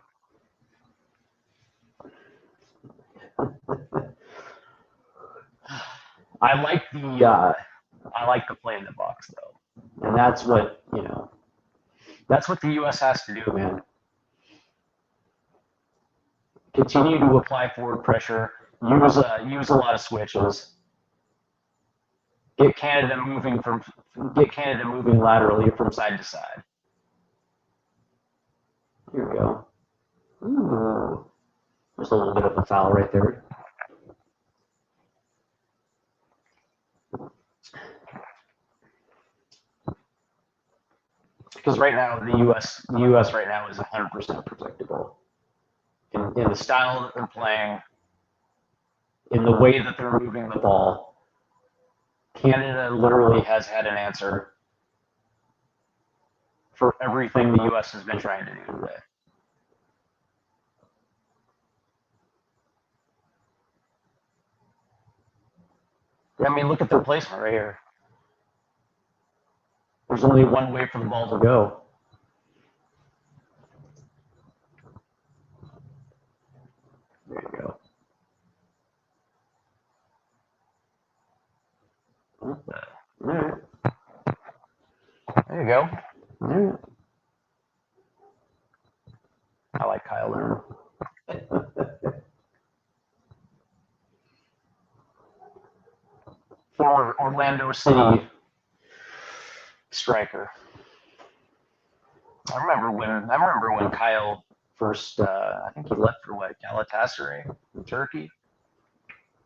S1: I like the play in the box though, and that's what that's what the U.S. has to do, man. Continue to apply forward pressure. Use a lot of switches. Get Canada moving laterally from side to side. Here we go. Ooh, there's a little bit of a foul right there. Because right now the U.S. right now is 100% protectable in the style that they're playing, in the way that they're moving the ball. Canada literally has had an answer for everything the U.S. has been trying to do today. I mean, look at their placement right here. There's only one way for the ball to go. There you go. All right. There you go. All right. I like Kyle Lerner. Former Orlando City striker. I remember when Kyle first. I think he left for Galatasaray in Turkey.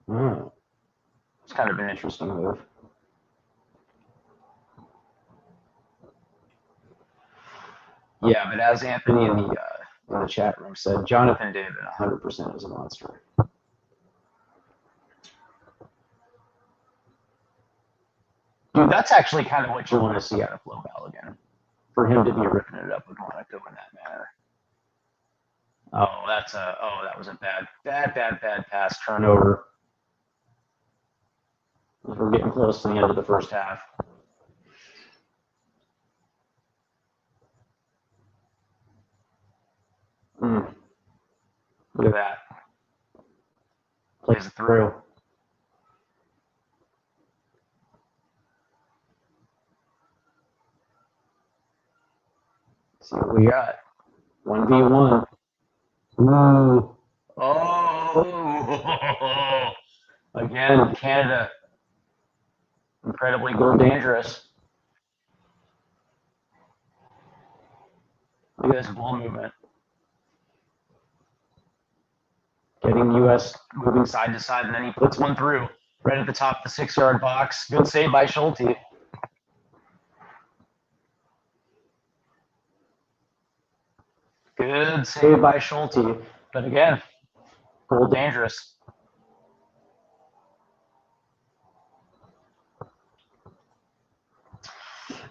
S1: It's kind of an interesting move. Yeah, but as Anthony in the chat room said, Jonathan David 100% is a monster. Dude, that's actually kind of what you want to see out of Flo Balogun, for him to be ripping it up with Monaco in that manner. Oh, that was a bad pass turnover. We're getting close to the end of the first half. Look at that. Plays it through. See what we got. 1v1. Ooh. Oh. Again, Canada. Incredibly goal dangerous. Look at this ball movement. Getting U.S. moving side to side, and then he puts one through right at the top of the 6-yard box. Good save by Schulte. Good save by Schulte. But again, goal dangerous.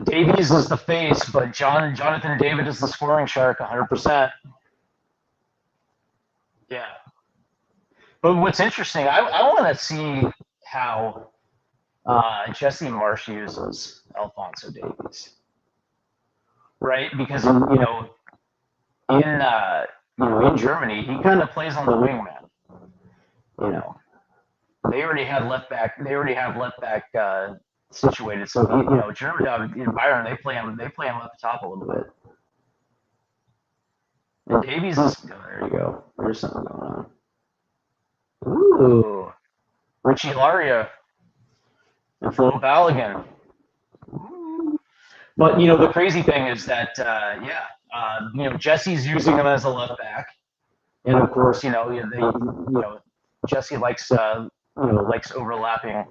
S1: Davies is the face, but Jonathan David is the scoring shark, 100%. Yeah. But what's interesting, I want to see how Jesse Marsch uses Alphonso Davies, right? Because in Germany, he kind of plays on the wingman. They already have left back situated. So German in Bayern, they play him up the top a little bit. And Davies is there. You go. There's something going on. Ooh, Richie Laria and Flo Balogun. But the crazy thing is that Jesse's using him as a left back, and of course Jesse likes overlapping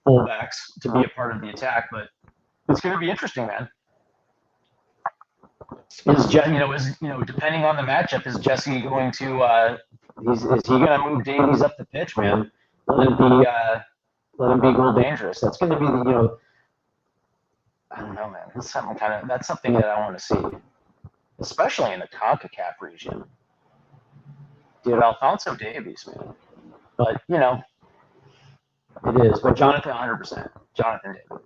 S1: fullbacks to be a part of the attack. But it's going to be interesting, man. Depending on the matchup, is Jesse going to is he going to move Davies up the pitch, man? Let him be goal dangerous. That's going to be I don't know, man. That's something that I want to see, especially in the CONCACAF region. Dude, Alphonso Davies, man. But it is. But Jonathan, 100%. Jonathan David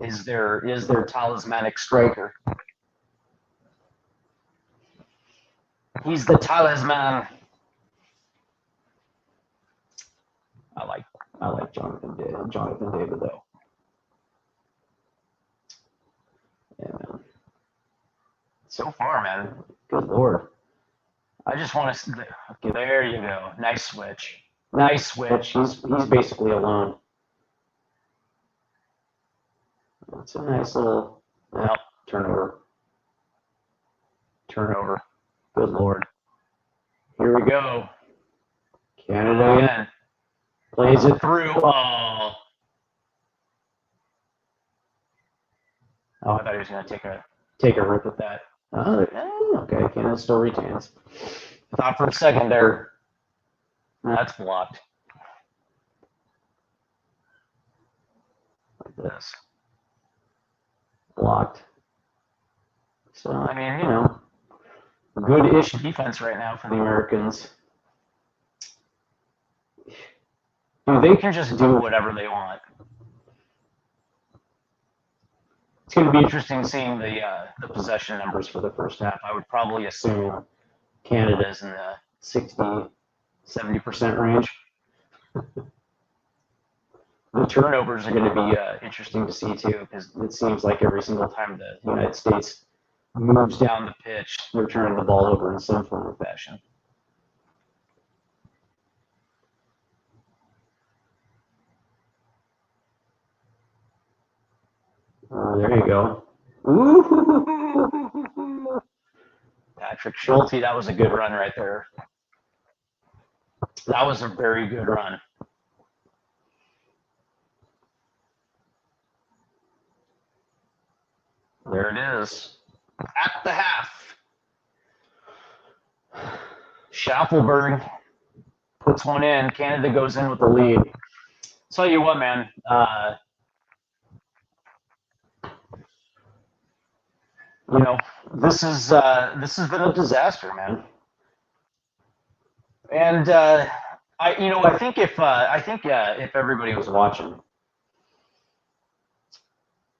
S1: is their talismanic striker. He's the talisman. I like Jonathan David though. Yeah, man. So far, man. Good Lord. I just want to. Okay, there you go. Nice switch. Nice switch. He's basically alone. That's a nice little. Well, turnover. Turnover. Good Lord. Here we go. Canada again. Plays it through. Oh. Oh, I thought he was going to take a rip at that. Oh, okay. Canada still retains. I thought for a second there. That's blocked. Like this. Blocked. So, I mean, you know, good-ish defense right now for the Americans. Dude, they can just do whatever they want. It's going to be interesting seeing the possession numbers for the first half. I would probably assume Canada's in the 60-70% range. The turnovers are going to be interesting to see too, because it seems like every single time the United States moves down the pitch, they're turning the ball over in some form or fashion. There you go. Ooh. Patrick Schulte, that was a good run right there. That was a very good run. There it is. At the half. Schaffelberg puts one in. Canada goes in with the lead. Tell you what, man. You know, this has been a disaster, man. And I think if everybody was watching,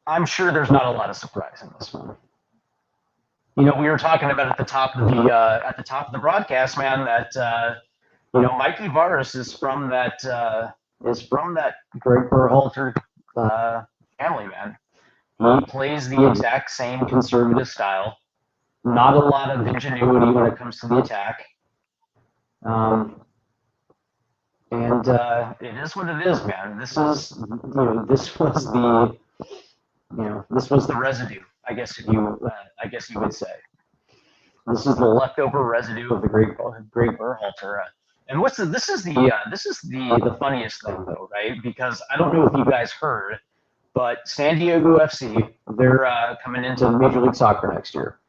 S1: I'm sure there's not a lot of surprise in this one. You know, we were talking about at the top of the broadcast, man, that Mikey Varis is from that Greg Berhalter family, man. He plays the exact same conservative style. Not a lot of ingenuity when it comes to the attack. And it is what it is, man. This was the residue, I guess you would say. This is the leftover residue of the Greg Berhalter. And this is the funniest thing though, right? Because I don't know if you guys heard, but San Diego FC, they're coming into Major League Soccer next year.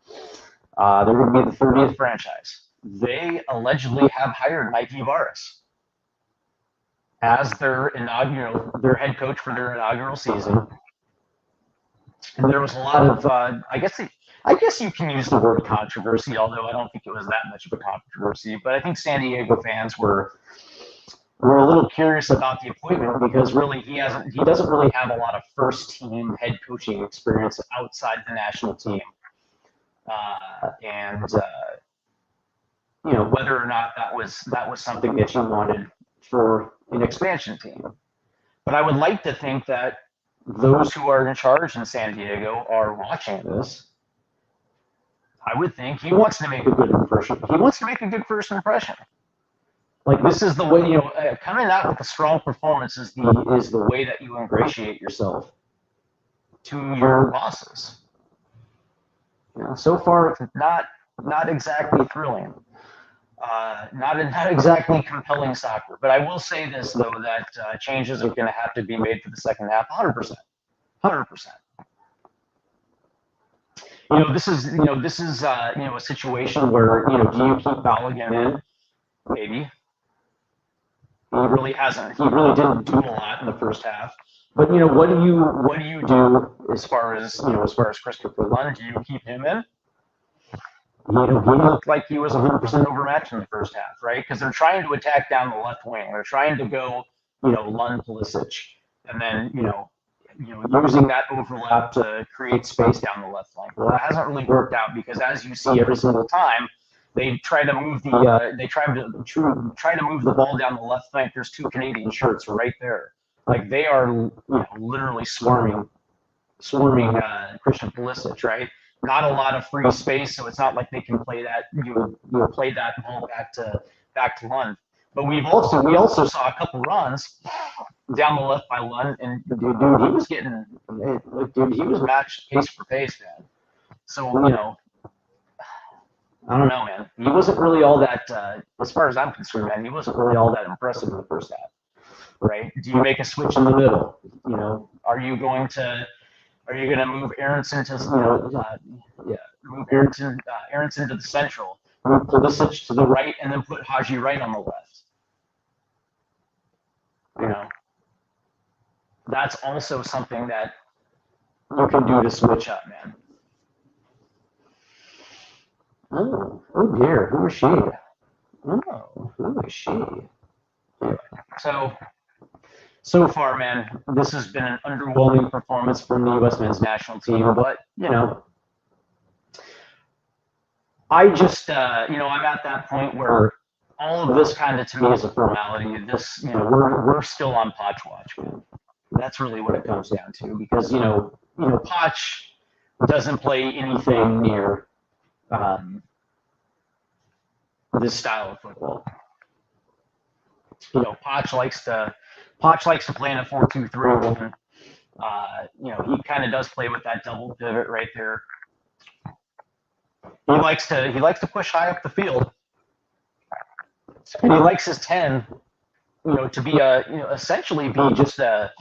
S1: They're going to be the 30th franchise. They allegedly have hired Mikey Varis as their head coach for their inaugural season. And there was a lot of, I guess you can use the word controversy, although I don't think it was that much of a controversy. But I think San Diego fans were a little curious about the appointment because really he doesn't really have a lot of first team head coaching experience outside the national team. Whether or not that was something that you wanted for an expansion team. But I would like to think that those who are in charge in San Diego are watching this. I would think he wants to make a good impression. He wants to make a good first impression. Like this is the way, coming out with a strong performance is the way that you ingratiate yourself to your bosses. So far it's not exactly thrilling. Not exactly compelling soccer, but I will say this though that changes are going to have to be made for the second half, 100%. This is a situation where do you keep Balogun in? Maybe. He really hasn't. He really didn't do a lot in the first half. But what do you do as far as Christopher Lund? Do you keep him in? He looked like he was 100% overmatched in the first half, right? Because they're trying to attack down the left wing. They're trying to go, Lund, Pulisic, and then using that overlap to create space down the left flank. Well, that hasn't really worked out because, as you see every single time, they try to move the try to move the ball down the left flank. There's 2 Canadian shirts right there. Like they are literally swarming Christian Pulisic, right? Not a lot of free space, so it's not like they can play that you play that ball back to Lund. But we also saw a couple runs down the left by Lund, and dude, he was getting he was matched pace for pace, man. So I don't know, man. He wasn't really all that, as far as I'm concerned, man. He wasn't really all that impressive in the first half, right? Do you make a switch in the middle? Are you going to move Aronson to move Aronson to the central, move Pulisic to the right, and then put Haji Wright on the left? That's also something that you can do to switch up, man. Oh dear, who is she? Oh, who is she? So far, man, this has been an underwhelming performance from the U.S. men's national team, but I just I'm at that point where all of this kind of to me is a formality. This we're still on Poch watch, man. That's really what it comes down to, because Poch doesn't play anything near this style of football. Poch likes to play in a 4-2-3. He kind of does play with that double pivot right there. He likes to push high up the field, and he likes his 10, to be essentially be just a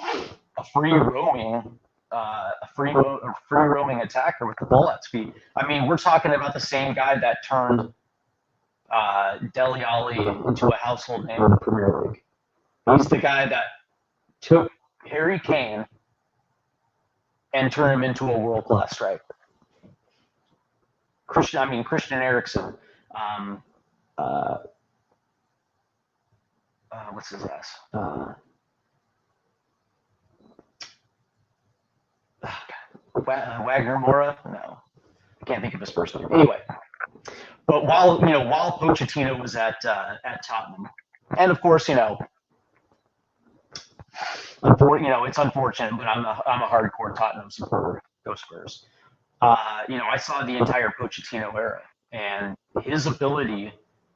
S1: free roaming attacker with the ball at speed. I mean, we're talking about the same guy that turned Dele Alli into a household name in the Premier League. He's the guy that took Harry Kane and turned him into a world-class striker. Christian Eriksen. What's his ass? Wagner Mora? No, I can't think of his first name. Anyway, but while Pochettino was at Tottenham, and of course it's unfortunate, but I'm a hardcore Tottenham supporter. Go Spurs. I saw the entire Pochettino era and his ability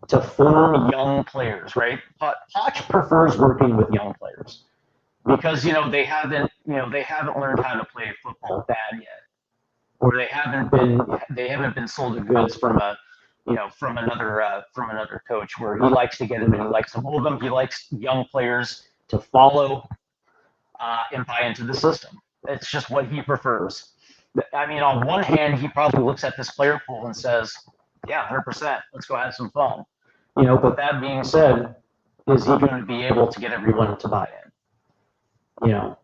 S1: to form young players. Right, Poch prefers working with young players because they haven't learned how to play football bad yet, or they haven't been sold the goods from another coach where he likes to get them and he likes to mold them. He likes young players to follow and buy into the system. It's just what he prefers. I mean, on one hand, he probably looks at this player pool and says, "Yeah, 100%. Let's go have some fun." But that being said, is he going to be able to get everyone to buy in?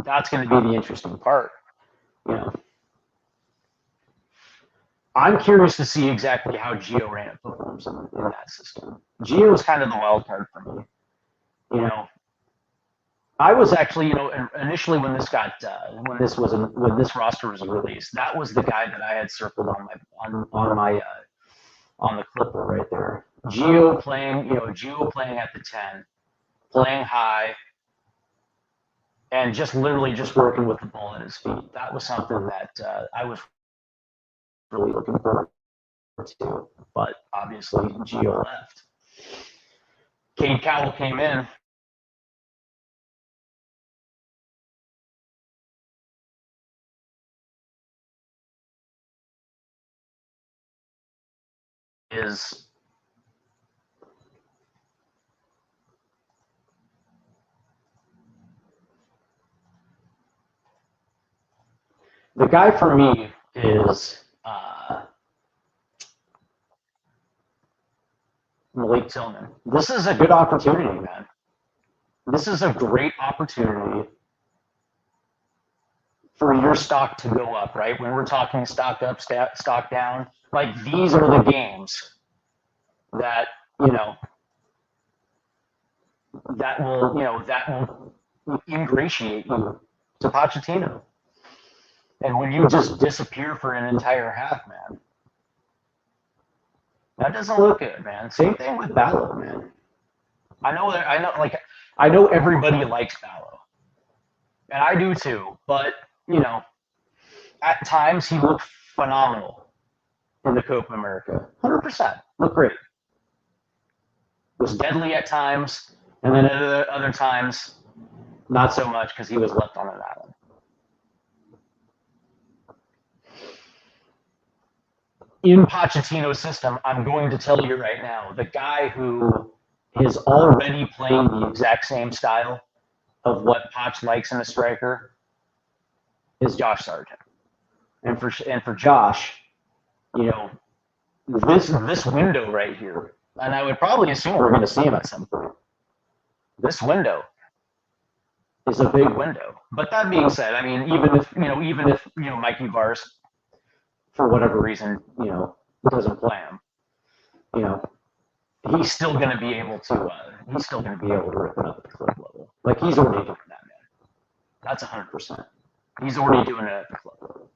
S1: That's going to be the interesting part. I'm curious to see exactly how Gio Reyna performs in that system. Gio is kind of the wild card for me. I was actually, initially when this roster was released, that was the guy that I had circled on the clipper right there. Gio playing at the 10, playing high, and just literally just working with the ball at his feet. That was something that I was really looking forward to. But obviously, Gio left. Cade Cowell came in. Is the guy for me is Malik Tillman. This is a good opportunity, man. This is a great opportunity for your stock to go up, right? When we're talking stock up, stock down, like these are the games that that will ingratiate you to Pochettino. And when you just disappear for an entire half, man, That doesn't look good, man. Same thing with Ballo, man. I know everybody likes Ballo, and I do too. But you know, at times he looked phenomenal in the Copa America. 100%, looked great. Was deadly at times, and then at other times, not so much because he was left on an island. In Pochettino's system, I'm going to tell you right now, the guy who is already playing the exact same style of what Poch likes in a striker is Josh Sargent. And for Josh, you know, this window right here, and I would probably assume we're going to see him at some point. This window is a big window. But that being said, I mean, even if Mikey Vars, for whatever reason, doesn't play him, he's still going to be able to rip it up at the club level. Like, he's already doing that, man. That's 100%. He's already doing it at the club level.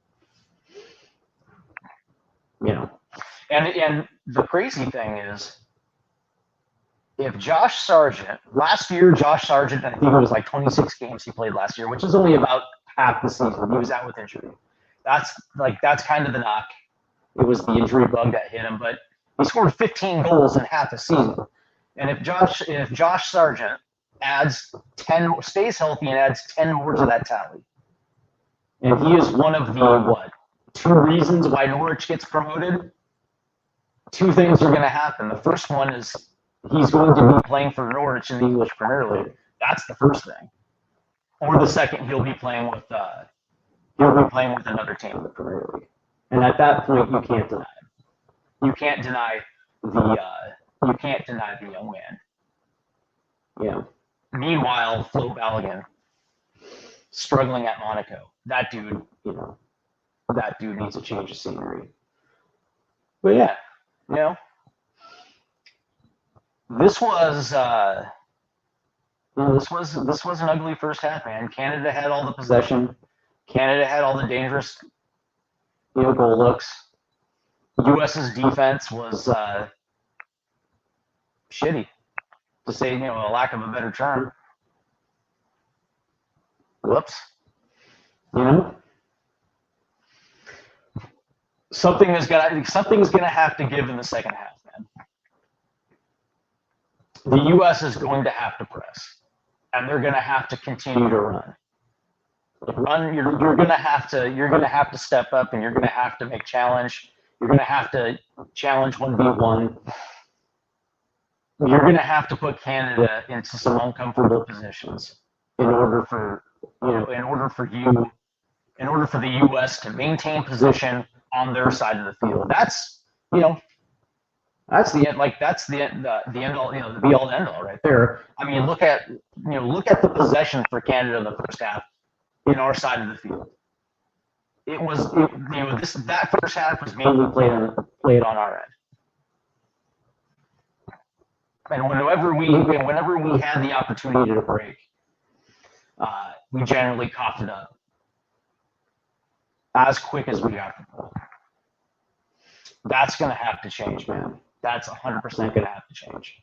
S1: And the crazy thing is, if Josh Sargent, last year, I think it was like 26 games he played last year, which is only about half the season. He was out with injury. That's kind of the knock. It was the injury bug that hit him, but he scored 15 goals in half a season. And if Josh Sargent stays healthy and adds 10 more to that tally, and he is one of the, 2 reasons why Norwich gets promoted, 2 things are going to happen. The first one is he's going to be playing for Norwich in the English Premier League. That's the first thing. Or the second, he'll be playing with another team in the Premier League. And at that point, you can't deny him. You can't deny the young man. Yeah. Meanwhile, Flo Balogun struggling at Monaco. That dude needs a change of scenery. But yeah, this was an ugly first half, man. Canada had all the possession. Canada had all the dangerous, goal looks. U.S.'s defense was shitty, to say, a lack of a better term. Whoops. Something's gonna have to give in the second half, man. The U.S. is going to have to press, and they're going to have to continue to run. You're going to have to step up, and you're going to have to make challenge. You're going to have to challenge 1v1. You're going to have to put Canada into some uncomfortable positions in order for the U.S. to maintain position on their side of the field. That's the end. That's the end all. The be all end all right there. I mean, look at the possession for Canada in the first half in our side of the field. That first half was mainly played on our end. And whenever we had the opportunity to break, we generally coughed it up as quick as we got the ball. That's going to have to change, man. That's 100% going to have to change.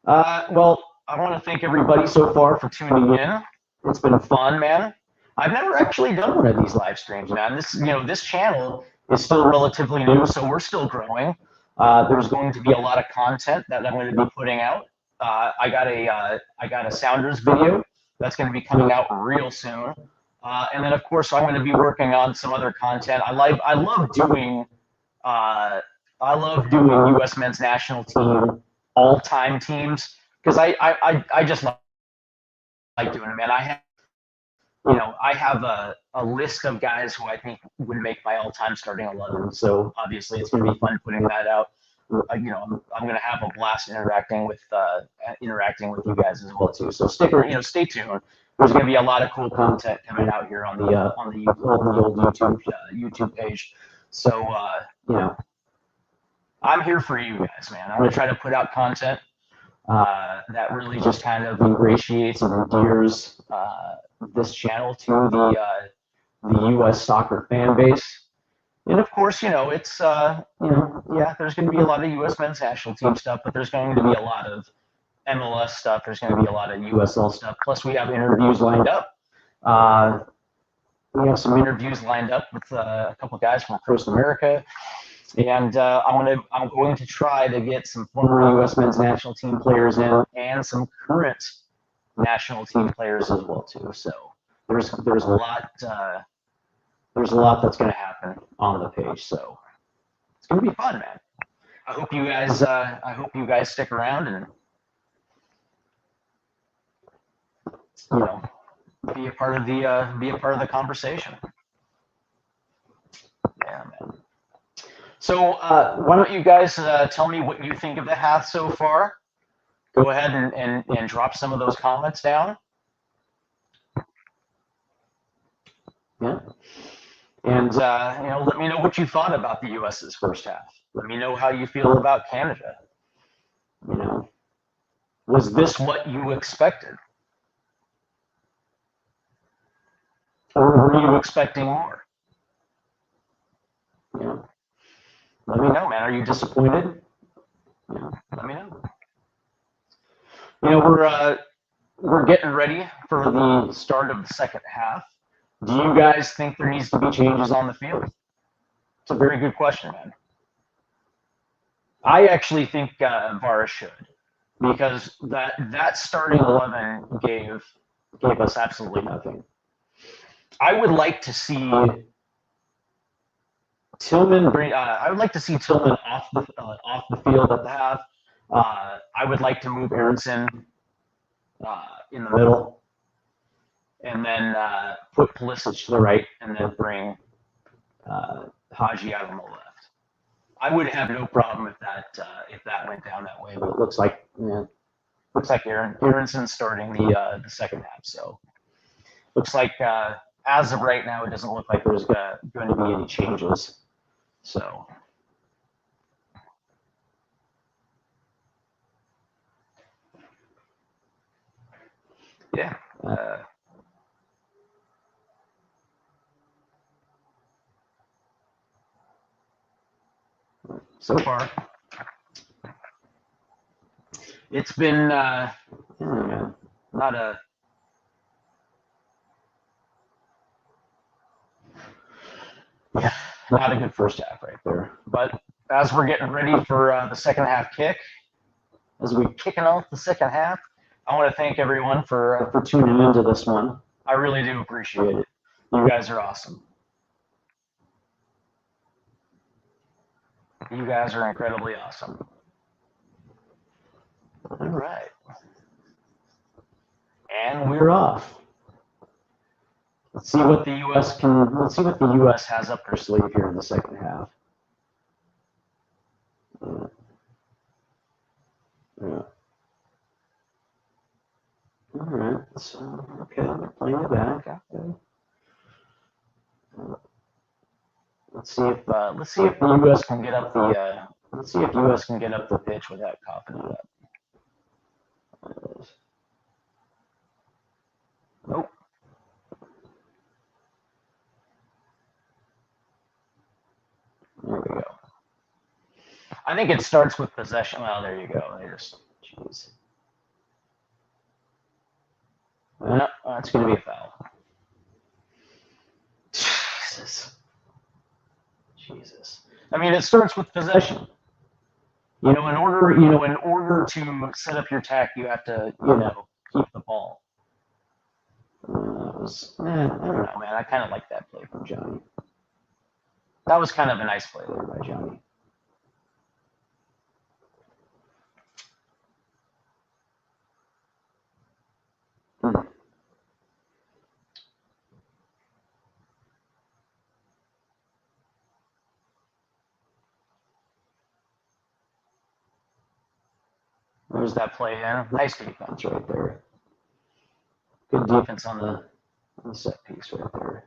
S1: Well, I want to thank everybody so far for tuning in. It's been fun, man. I've never actually done one of these live streams, man. This channel is still relatively new, so we're still growing. There's going to be a lot of content that I'm going to be putting out. I got a Sounders video that's going to be coming out real soon. And then, of course, I'm going to be working on some other content. I love doing U.S. men's national team all-time teams because I just like doing it, man. I have a list of guys who I think would make my all-time starting 11. So obviously, it's going to be fun putting that out. I'm going to have a blast interacting with you guys as well too. So stay tuned. There's going to be a lot of cool content coming out here on the old YouTube page. So I'm here for you guys, man. I'm going to try to put out content that really just kind of ingratiates and endears this channel to the U.S. soccer fan base. And of course, it's yeah, there's going to be a lot of U.S. men's national team stuff, but there's going to be a lot of MLS stuff. There's going to be a lot of USL stuff. Plus, we have interviews lined up. We have some interviews lined up with a couple of guys from Costa America, and I'm going to try to get some former U.S. men's national team players in and some current national team players as well too. So there's a lot that's going to happen on the page. So it's going to be fun, man. I hope you guys stick around and be a part of the conversation. Yeah, man. So why don't you guys tell me what you think of the Hath so far? Go ahead and drop some of those comments down. Yeah. And let me know what you thought about the U.S.'s first half. Let me know how you feel about Canada. Was this what you expected? Or were you expecting more? Let me know, man. Are you disappointed? Let me know. We're getting ready for the start of the second half. Do you guys think there needs to be changes on the field? It's a very good question, man. I actually think VAR should, because that starting 11 gave us absolutely nothing. I would like to see Tillman I would like to see Tillman off the field at the half. I would like to move Aronson in the middle, and then put Pulisic to the right, and then bring Haji out on the left. I would have no problem if that went down that way, but it looks like Aronson's starting the second half. So looks like as of right now, it doesn't look like there's going to be any changes. So. Yeah. So far, it's been not a good first half right there. But as we're getting ready for the second half kick, as we're kicking off the second half, I want to thank everyone for tuning into this one. I really do appreciate it. You guys are awesome. You guys are incredibly awesome. All right. And we're off. Let's see what the U.S. has up their sleeve here in the second half. Yeah. All right. So okay, they're playing it back. Okay. Let's see if the U.S. can get up the pitch without coughing it up. Nope. There we go. I think it starts with possession. Well, there you go. Jeez. No, that's going to be a foul. Jesus. I mean, it starts with possession. In order to set up your attack, you have to, keep the ball. I don't know, man. I kind of like that play from Johnny. That was kind of a nice play there by Johnny. There's that play in. Nice defense right there. Good defense on the set piece right there.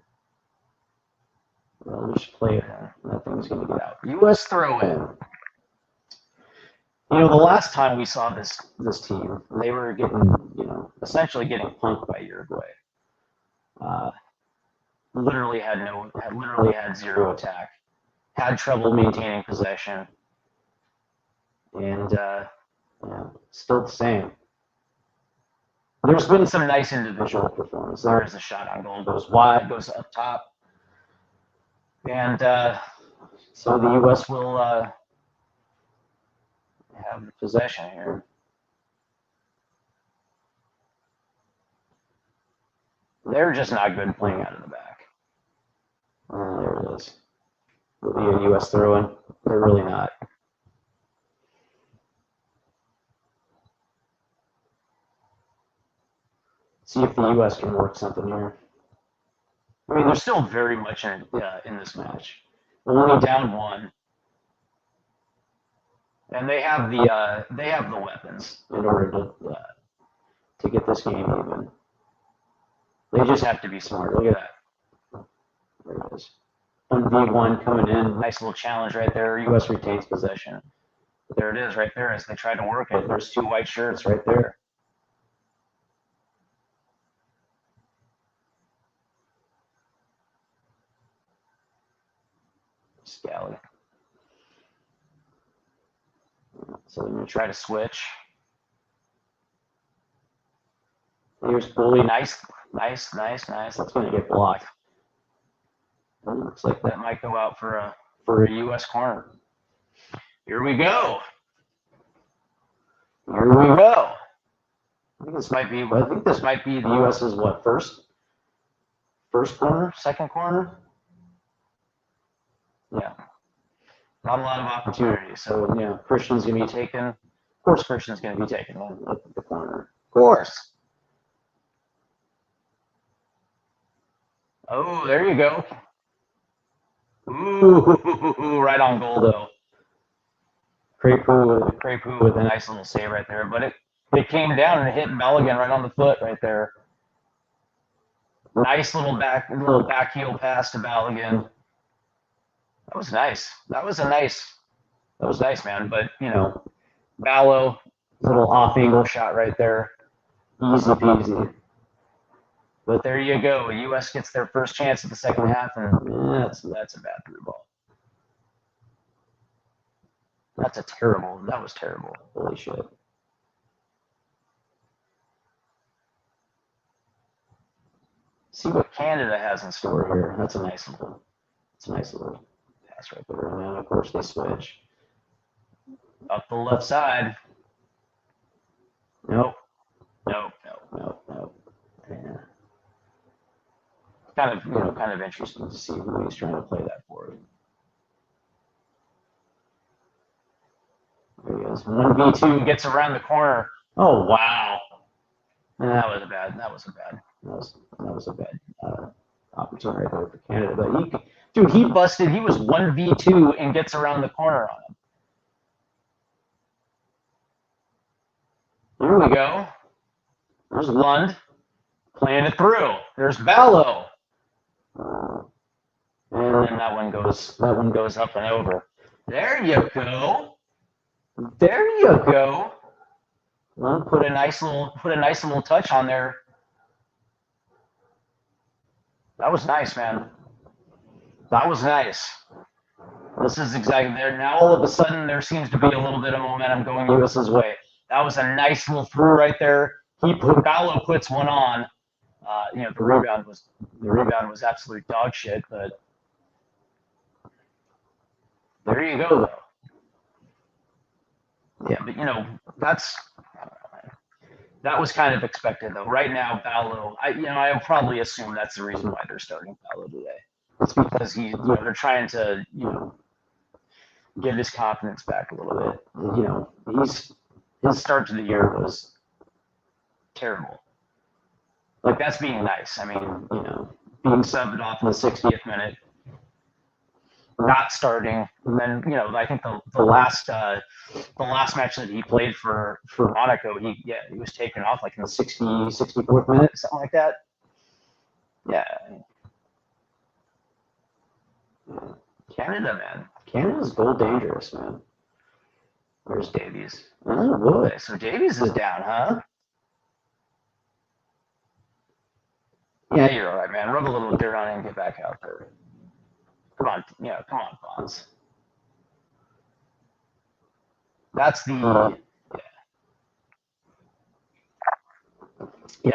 S1: Well, just play it in. That thing's going to get out. U.S. throw in. The last time we saw this team, they were getting, essentially getting punked by Uruguay. Literally had zero attack. had trouble maintaining possession. And, still the same. There's been some nice individual performance. There is a shot on goal, goes wide, goes up top. And so the U.S. will have possession here. They're just not good playing out of the back. There it is. Will be a U.S. throw-in. They're really not. See if the U.S. can work something here. I mean, they're still very much in this match. Only down one, and they have the weapons in order to get this game even. They just have to be smart. Look at that. There it is. 1v1 coming in. Nice little challenge right there. U.S. retains possession. But there it is right there as they try to work it. There's two white shirts right there. Scally. So they're going to try to switch. Here's Bully. Nice. That's going to get blocked. It looks like that might go out for a U.S. corner. Here we go. I think this might be the U.S.'s what, first corner, second corner? Yeah. Not a lot of opportunity. So, Christian's going to be taken. Of course, Christian's going to be taken at the corner. Of course. Oh, there you go. Ooh, right on goal, though. Crepeau with a nice little save right there. But it came down and it hit Balogun right on the foot right there. Nice little back heel pass to Balogun. That was nice. That was nice, man. But, Ballo, little off-angle shot right there. Easy peasy. But there you go. U.S. gets their first chance at the second half, and that's a bad through ball. That was terrible. Holy shit. See what Canada has in store here. That's a nice little pass right there. And then, of course, they switch. Up the left side. Nope. Yeah. Kind of interesting to see who he's trying to play that for. There he is. 1v2 gets around the corner. Oh wow. That was a bad opportunity right there for Canada. But he busted. He was 1v2 and gets around the corner on him. Here we go. There's Lund playing it through. There's Ballo. And then that one goes up and over. There you go. Well, put a nice little touch on there. That was nice, man. That was nice. This is exactly there. Now all of a sudden there seems to be a little bit of momentum going US's way. That was a nice little through right there. Ballo puts one on. The rebound was absolute dog shit, but there you go though. Yeah, but that was kind of expected though. Right now, Ballo, I probably assume that's the reason why they're starting Ballo today. It's because they're trying to get his confidence back a little bit. His start to the year was terrible. Like, that's being nice. I mean, being subbed off in the 60th minute, not starting, and then I think the last match that he played for Monaco, he was taken off like in the 64th minute, something like that. Yeah. Canada, man. Canada's goal dangerous, man. Where's Davies? Oh boy, so Davies is down, huh? Yeah, you're all right, man. Rub a little dirt on it and get back out there. Come on, yeah, come on, Bonds. That's the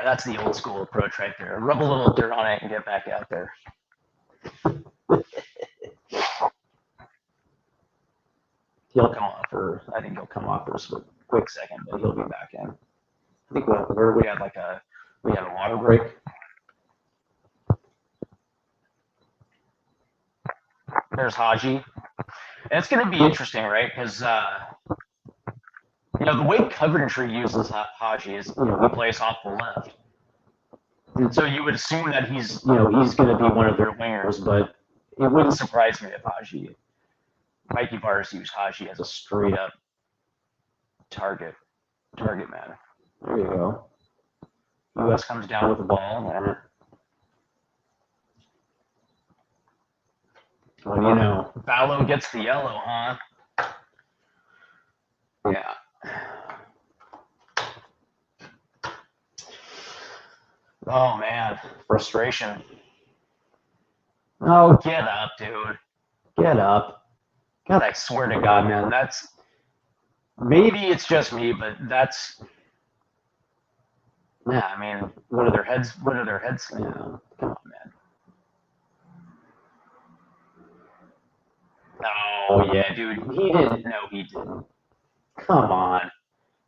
S1: that's the old school approach right there. Rub a little dirt on it and get back out there. He'll come off for, I think he'll come off for a quick second, but he'll be back in. I think we had a water break. There's Haji. And it's going to be interesting, right? Because, the way Coventry uses Haji is, he plays off the left. And so you would assume that he's going to be one of their wingers, but it wouldn't surprise me if Mikey Bars used Haji as a straight up target man. There you go. US comes down with the ball. And, well, Ballo gets the yellow, huh? Yeah. Oh, man. Frustration. Oh, get up, dude. Get up. God, I swear to God, man, maybe it's just me, but yeah, I mean, what are their heads? Yeah, come on, man. Oh, yeah, dude, he didn't. No, he didn't. Come on.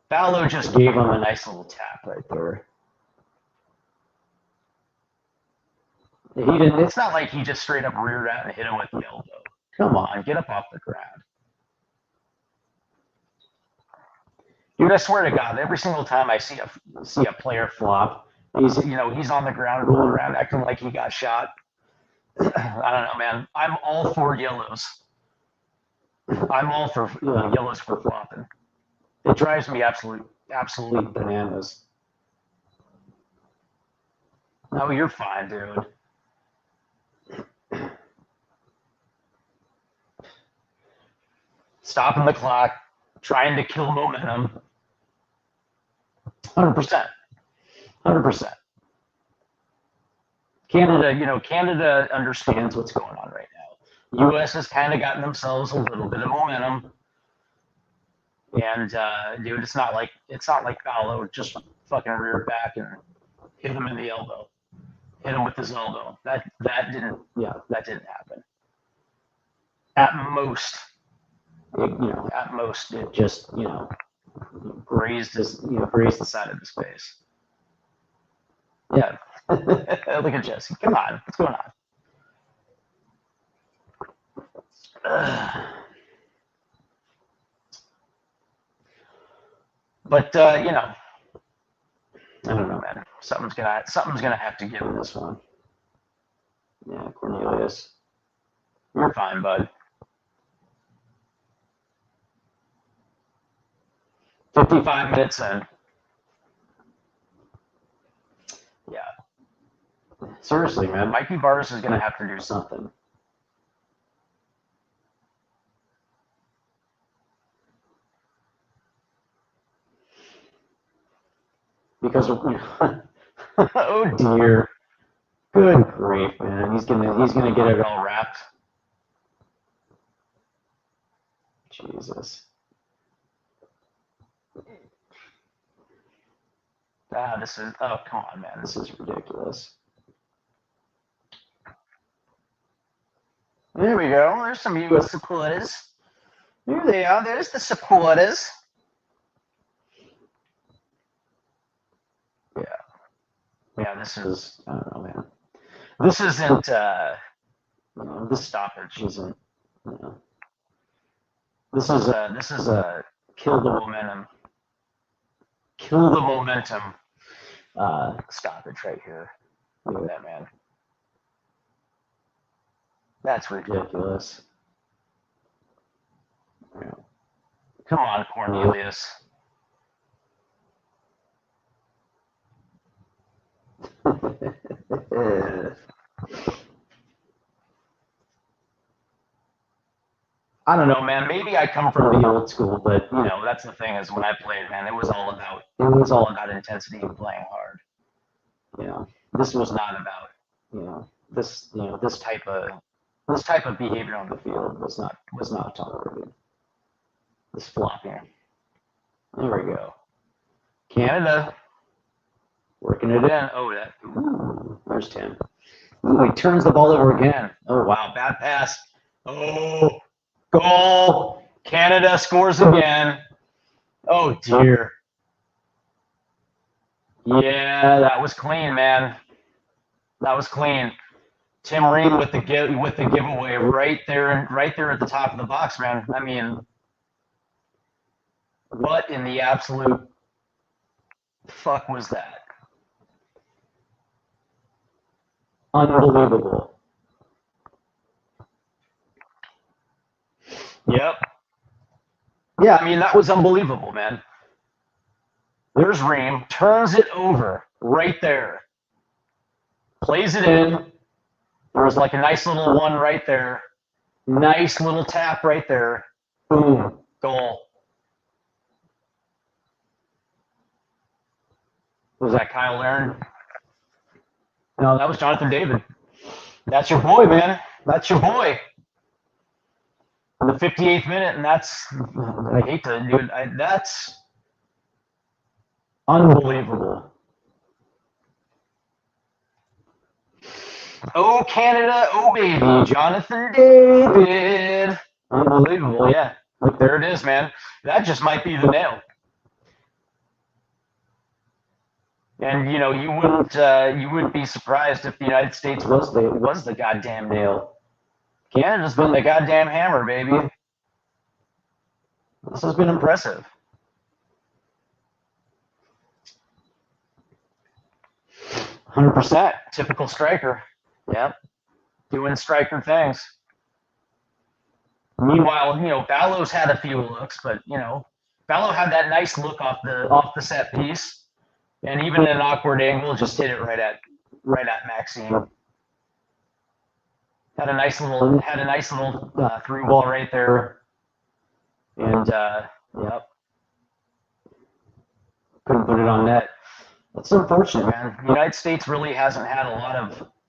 S1: Ballo just gave him a nice little tap right there. He didn't. It's not like he just straight up reared out and hit him with the elbow. Come on, get up off the ground. Dude, I swear to God, every single time I see a player flop, he's on the ground rolling around acting like he got shot. I don't know, man. I'm all for yellows. I'm all for yellows for flopping. It drives me absolutely bananas. No, you're fine, dude. Stopping the clock, trying to kill momentum. 100%. 100%. Canada understands what's going on right now. US has kind of gotten themselves a little bit of momentum. And dude, it's not like Ballo just fucking reared back and hit him in the elbow. Hit him with his elbow. That didn't happen. At most, it just, grazed the side of his face. Yeah. Look at Jesse. Come on. What's going on? But I don't know, man. Something's gonna have to give in this one. Yeah, Cornelius. You're fine, bud. 55 minutes in. Yeah. Seriously, man. Mikey Barnes is gonna have to do something. Because of, oh dear, good grief, man, he's gonna get it all wrapped. Jesus. Oh, come on, man, this is ridiculous. There we go. There's some U.S. supporters. There they are. There's the supporters. Yeah, this is, I don't know, man. This isn't, this stoppage isn't, this is a kill the momentum stoppage right here. Look at that, man. That's ridiculous. Come on, Cornelius. I don't know, man. Maybe I come from the old school, but that's the thing is when I played, man, it was all about intensity and playing hard. This was not about this type of This type of behavior on the field was not tolerated. This flopping. There we go. Canada working it in. Oh, that. Ooh, there's Tim. Ooh, he turns the ball over again. Oh, wow. Bad pass. Oh, goal. Canada scores again. Oh, dear. Yeah, that was clean, man. That was clean. Tim Reed with the giveaway right there at the top of the box, man. I mean, what in the absolute fuck was that? Unbelievable. Yep. Yeah, I mean, that was unbelievable, man. There's Ream, turns it over right there, plays it in. There was like a nice little one right there. Nice little tap right there. Boom, goal. Was that Kyle Aaron? No, that was Jonathan David. That's your boy, man. That's your boy. In the 58th minute, and that's, I hate to do it, that's unbelievable. Oh, Canada, oh, baby, Jonathan David. Unbelievable, yeah. Look, there it is, man. That just might be the nail. And you know, you wouldn't be surprised if the United States was the goddamn nail. Canada's been the goddamn hammer, baby. This has been impressive. 100%. Typical striker. Yep. Doing striker things. Meanwhile, you know, Ballo's had a few looks, but you know, Ballo had that nice look off the set piece, and even at an awkward angle, just hit it right at Maxime. Had a nice little through ball right there, and yep, couldn't put it on net. That's unfortunate, man. The United States really hasn't had a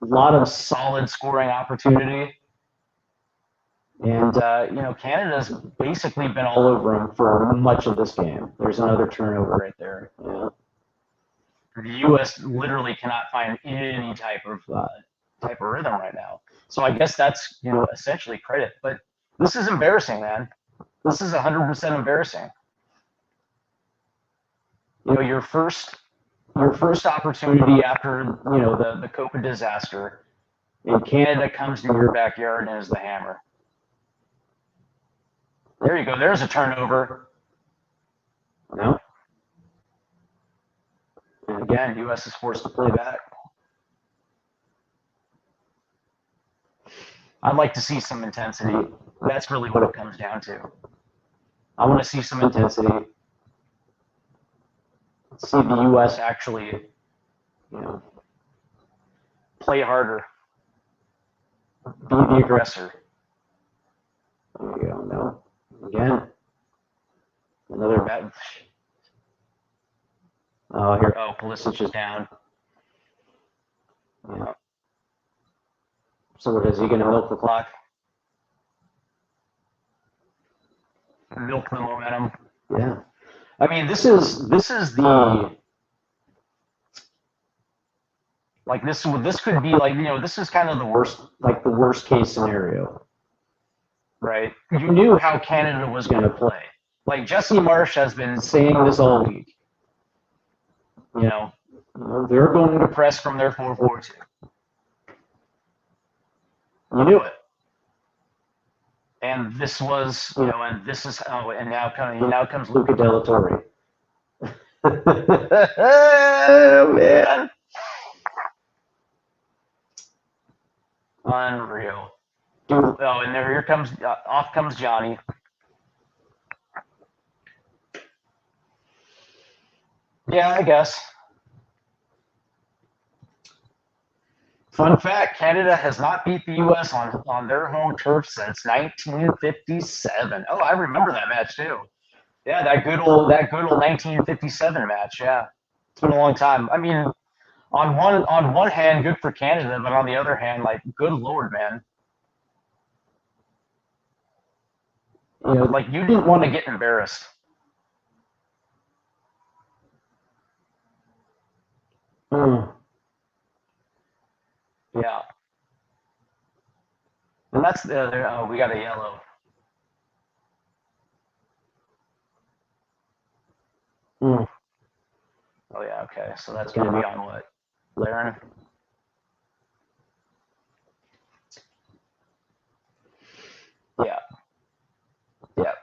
S1: lot of solid scoring opportunity. And, you know, Canada's basically been all over them for much of this game. There's another turnover right there. Yeah. The U.S. literally cannot find any type of rhythm right now. So I guess that's, you know, essentially credit. But this is embarrassing, man. This is 100% embarrassing. You know, your first opportunity after, you know, the Copa disaster, and Canada comes to your backyard and is the hammer. There you go. There's a turnover. No. And again, U.S. is forced to play back. I'd like to see some intensity. That's really what it comes down to. I want to see some intensity. See the U.S. actually, you know, play harder. Be the aggressor. There you go. No. Again, another bad. Oh, here. Oh, Pulisic is down. Yeah. So what is he going to milk the clock? Milk the momentum. Yeah. I mean, this is the like this could be like, you know, this is kind of the worst case scenario. Right? You knew how Canada was going to play. Like, Jesse Marsch has been saying this all week. You know, they're going to press from their 4-4-2. You knew it. And this was, you know, and this is, oh, and now comes Luca de la Torre. Oh, man. Unreal. Oh, and here comes, off comes Johnny. Yeah, I guess. Fun fact, Canada has not beat the U.S. on their home turf since 1957. Oh, I remember that match too. Yeah, that good old 1957 match. Yeah, it's been a long time. I mean, on one hand, good for Canada, but on the other hand, like, good Lord, man. like you didn't want to get embarrassed. Yeah. And that's the other, oh, we got a yellow. Oh, yeah, okay. So that's going to be on what? Laren? Yeah. Yeah.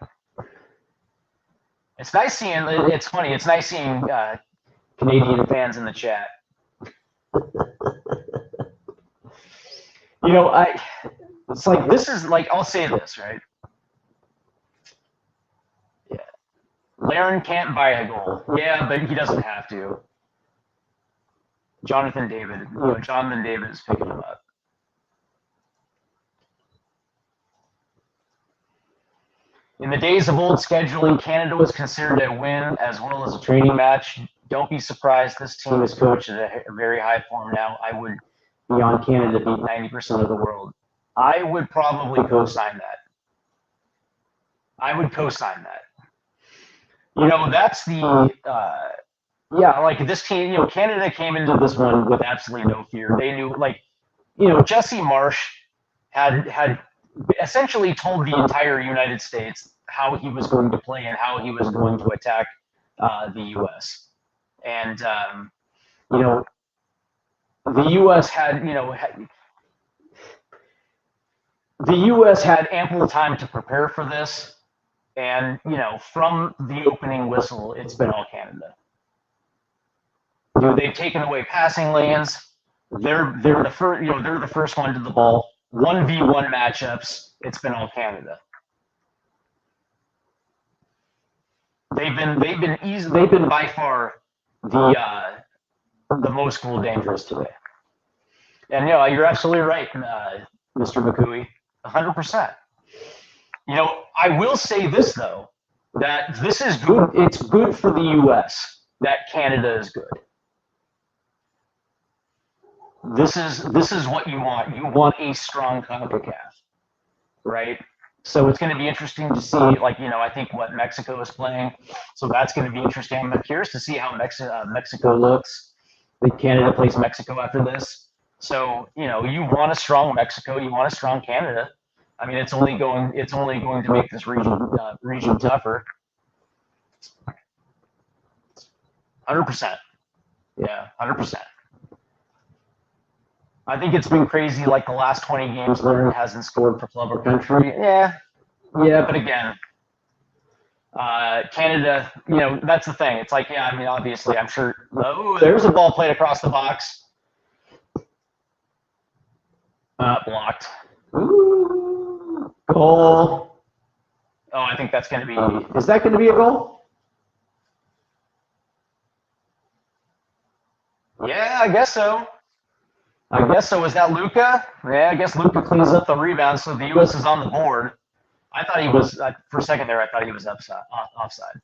S1: It's nice seeing, it's funny, it's nice seeing Canadian fans in the chat. It's like, this is like, I'll say this, right? Yeah. Laren can't buy a goal. Yeah, but he doesn't have to. Jonathan David is picking him up. In the days of old scheduling, Canada was considered a win as well as a training match. Don't be surprised, this team is coached at a very high form now. I would be on Canada to beat 90% of the world. I would probably co-sign that. I would co-sign that. That's the, like this team, Canada came into this one with absolutely no fear. They knew, Jesse Marsch had essentially told the entire United States how he was going to play and how he was going to attack the U.S. And the U.S. had ample time to prepare for this, and from the opening whistle, it's been all Canada. They've taken away passing lanes. They're the first. They're the first one to the ball. 1v1 matchups. It's been all Canada. They've been by far the most goal dangerous today. And you're absolutely right, Mr. McCooey. 100%. I will say this though, that this is good. It's good for the U.S. that Canada is good. This is what you want. You want a strong CONCACAF, right? So it's going to be interesting to see, I think what Mexico is playing. So that's going to be interesting. I'm curious to see how Mexico looks. Canada plays Mexico after this. So, you want a strong Mexico. You want a strong Canada. I mean, it's only going to make this region tougher. 100%. Yeah, 100%. I think it's been crazy. Like the last 20 games, Laren hasn't scored for club or country. Yeah, but again, Canada. That's the thing. It's like, I mean, obviously, I'm sure. Oh, there's a ball played across the box. Blocked. Ooh, goal. Oh, I think that's going to be. Is that going to be a goal? Yeah, I guess so. Is that Luka? Yeah, I guess Luka cleans up the rebound, so the U.S. is on the board. I thought he was, for a second there, I thought he was offside.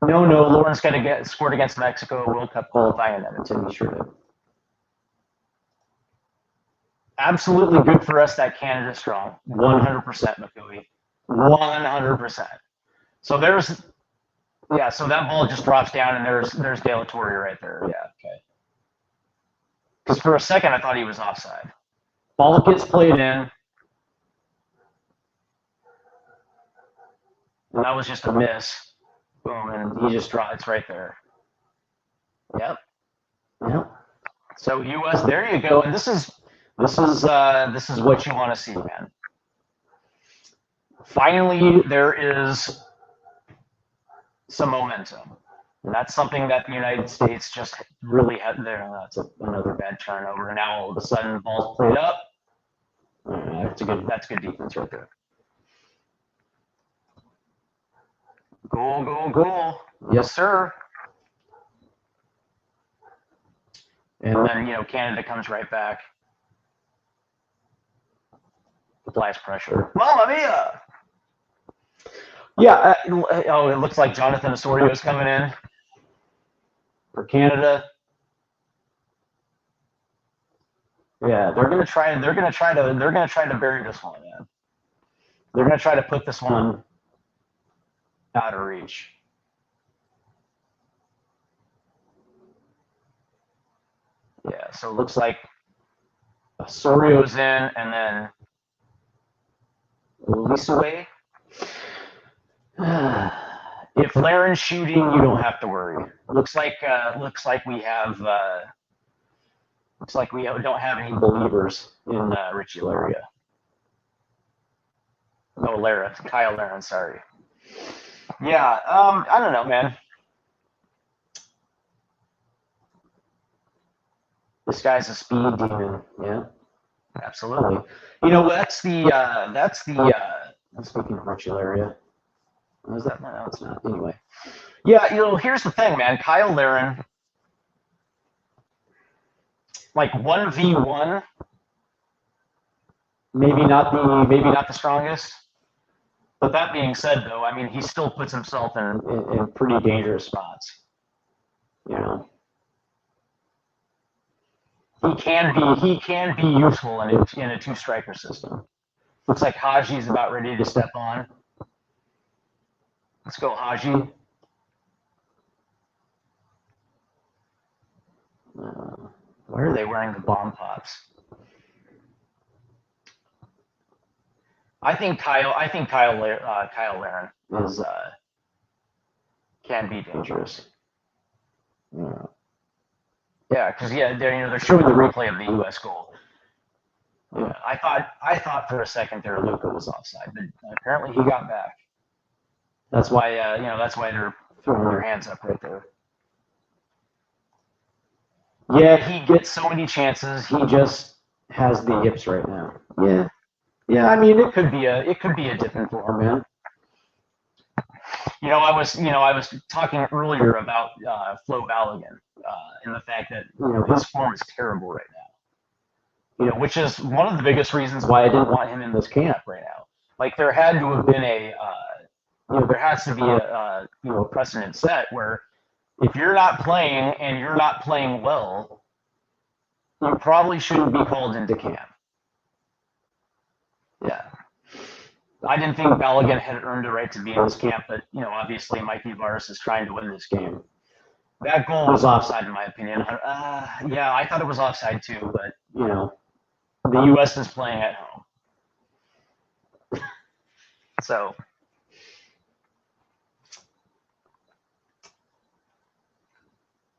S1: No, Lauren's got to scored against Mexico, World Cup qualifying in Edmonton. He sure did. Absolutely good for us that Canada's strong. 100%, McCooey. 100%. So so that ball just drops down, and there's De La Torre right there. Yeah, okay. Because for a second, I thought he was offside. Ball gets played in. And that was just a miss. Boom, and he just drops right there. Yep. So U.S., there you go. And this is what you want to see, man. Finally, there is some momentum. And that's something that the United States just really had there. That's another bad turnover. And now all of a sudden, the ball's played up. That's good defense right there. Goal. Yes, sir. And then, Canada comes right back. Applies pressure. Mamma mia! Yeah, it looks like Jonathan Osorio is coming in for Canada. Yeah, they're gonna try to bury this one, man. They're going to try to put this one out of reach. Yeah, so it looks like Osorio's in, and then Elisaway. If Laren's shooting, you don't have to worry. Looks like we don't have any believers in Richie Laria. No, Lara, Kyle Laren, sorry. Yeah, I don't know, man. This guy's a speed demon. Yeah, absolutely. You know, that's the I'm speaking of Richie Laria. Is that? No, it's not. Anyway. Yeah, you know, here's the thing, man. Kyle Laren, like 1v1, maybe not the strongest. But that being said, though, I mean, he still puts himself in pretty dangerous spots. You know, he can be useful in a two-striker system. Looks like Haji's about ready to step on. Let's go, Haji. Why are they wearing the bomb pops? I think Kyle Laren is can be dangerous. Yeah, because they're showing the replay of the U.S. goal. Yeah, I thought for a second there Luka was offside, but apparently he got back. That's why they're throwing their hands up right there. Yeah, he gets so many chances. He just has the yips right now. Yeah. Yeah, I mean, it could be a dip in form, man. I was talking earlier about Flo Balogun and the fact that his form is terrible right now. Which is one of the biggest reasons why I didn't want him in this camp right now. Like there had to have been there has to be a precedent set where if you're not playing and you're not playing well, you probably shouldn't be called into camp. Yeah. I didn't think Balogun had earned the right to be in this camp, but, obviously Mikey Varis is trying to win this game. That goal was offside, in my opinion. Yeah, I thought it was offside too, but, the U.S. is playing at home. So.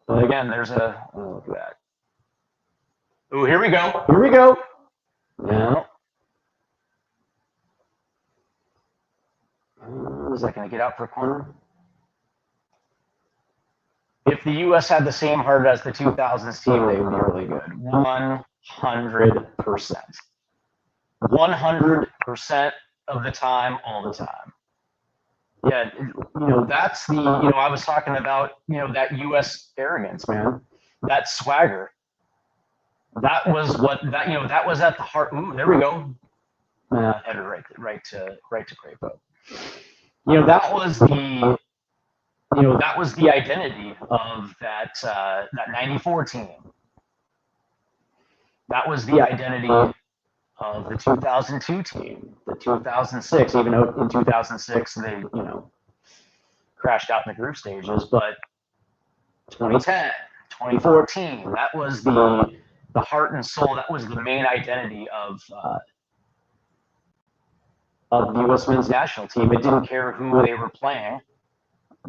S1: But again, there's look at that. Ooh, here we go. Here we go. No. Is that going to get out for a corner? If the U.S. had the same heart as the 2000s team, they would be really good. 100%. 100% of the time, all the time. Yeah, that's the, I was talking about, that U.S. arrogance, man. That swagger. That was that was at the heart. Ooh, there we go. Header right to Crapo. That was the identity of that 94 team. That was the identity of the 2002 team, the 2006, even though in 2006 they, crashed out in the group stages, but 2010, 2014, that was the heart and soul, that was the main identity of the U.S. men's national team. It didn't care who they were playing.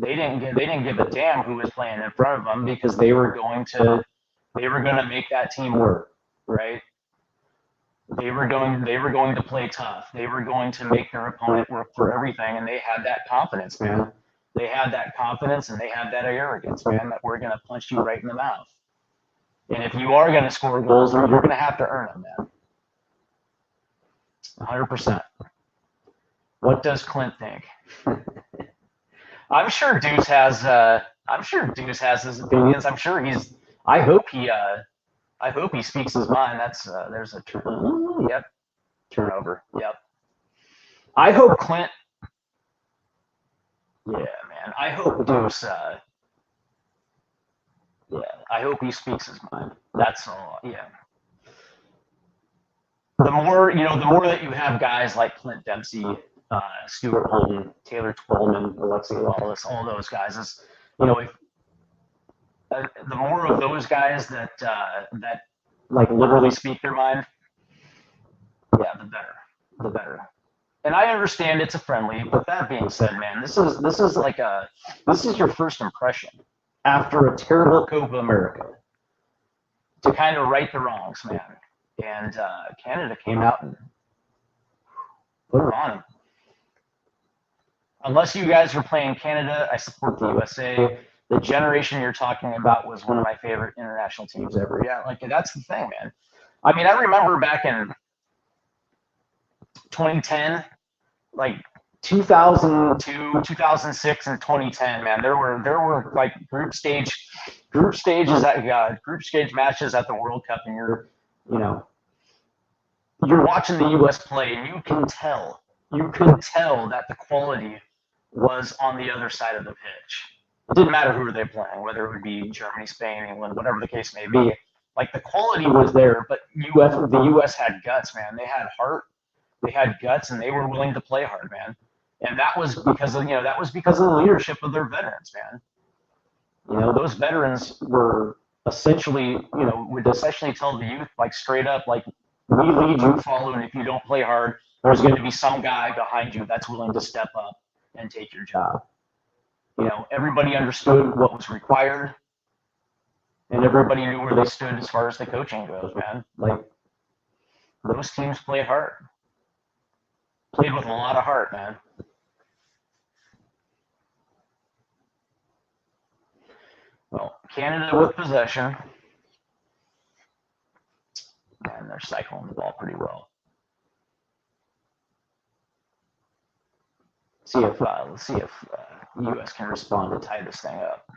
S1: They didn't give a damn who was playing in front of them because they were going to make that team work, right? They were going to play tough. They were going to make their opponent work for everything, and they had that confidence, man. They had that confidence and they had that arrogance, man, that we're going to punch you right in the mouth. And if you are going to score goals, you're going to have to earn them, man. 100%. What does Clint think? I'm sure Deuce has his opinions. I'm sure I hope he speaks his mind. There's a turnover. Yep. I hope Clint. Yeah, man. I hope Deuce. I hope he speaks his mind. That's all. Yeah. The more that you have guys like Clint Dempsey Stuart Holden, Taylor Twellman, Alexi Lawless, all those guys. Is, you know, if the more of those guys that like literally speak their mind, yeah, the better, the better. And I understand it's a friendly, but that being said, man, this is your first impression after a terrible Copa America to kind of right the wrongs, man. And Canada came out and put it on them. Unless you guys are playing Canada, I support the USA. The generation you're talking about was one of my favorite international teams ever. Yeah, like that's the thing, man. I mean, I remember back in 2010, like 2002, 2006, and 2010, man. There were like group stage matches at the World Cup, and you're watching the U.S. play, and you could tell that the quality was on the other side of the pitch. It didn't matter who they were playing, whether it would be Germany, Spain, England, whatever the case may be. Like the quality was there, but the U.S. had guts, man. They had heart, they had guts, and they were willing to play hard, man. And that was because of the leadership of their veterans, man. You know, those veterans were essentially, would essentially tell the youth, like straight up, like, we lead, you follow, and if you don't play hard, there's going to be some guy behind you that's willing to step up and take your job. You know, everybody understood what was required, and everybody knew where they stood as far as the coaching goes, man. Like, those teams played hard. Played with a lot of heart, man. Well, Canada with possession. And they're cycling the ball pretty well. Let's see if U.S. can respond to tie this thing up.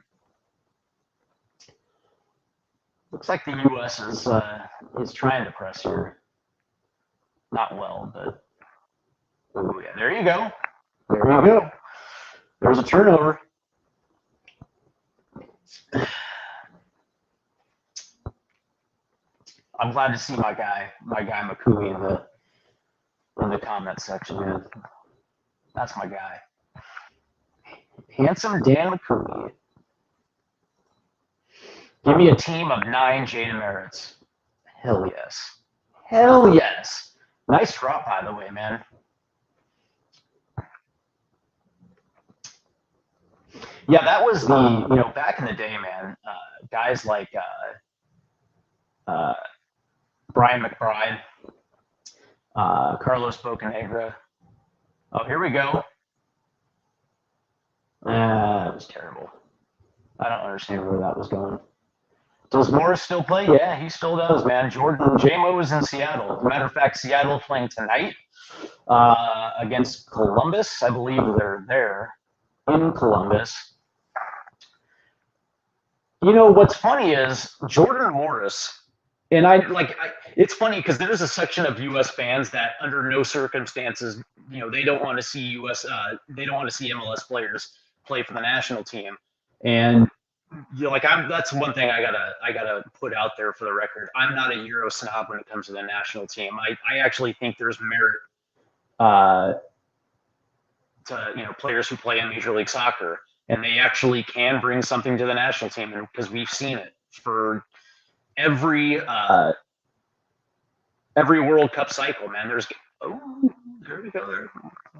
S1: Looks like the U.S. is trying to press here. Not well, but oh yeah, there you go. There you go. There's a turnover. I'm glad to see my guy McCooey in the comment section, man. That's my guy. Handsome Dan McCooey. Give me a team of 9 Jada Merritts. Hell yes. Hell yes. Nice drop, by the way, man. Yeah, that was the, back in the day, man, guys like Brian McBride, Carlos Bocanegra. Oh, here we go. That was terrible. I don't understand where that was going. Does Morris still play? Yeah, he still does, man. J-Mo is in Seattle. As a matter of fact, Seattle playing tonight against Columbus. I believe they're there in Columbus. You know, what's funny is Jordan Morris, and it's funny because there's a section of U.S. fans that under no circumstances, they don't want to see MLS players play for the national team. And that's one thing I gotta put out there for the record. I'm not a Euro snob when it comes to the national team. I actually think there's merit to players who play in Major League Soccer, and they actually can bring something to the national team because we've seen it for every World Cup cycle, man. There we go.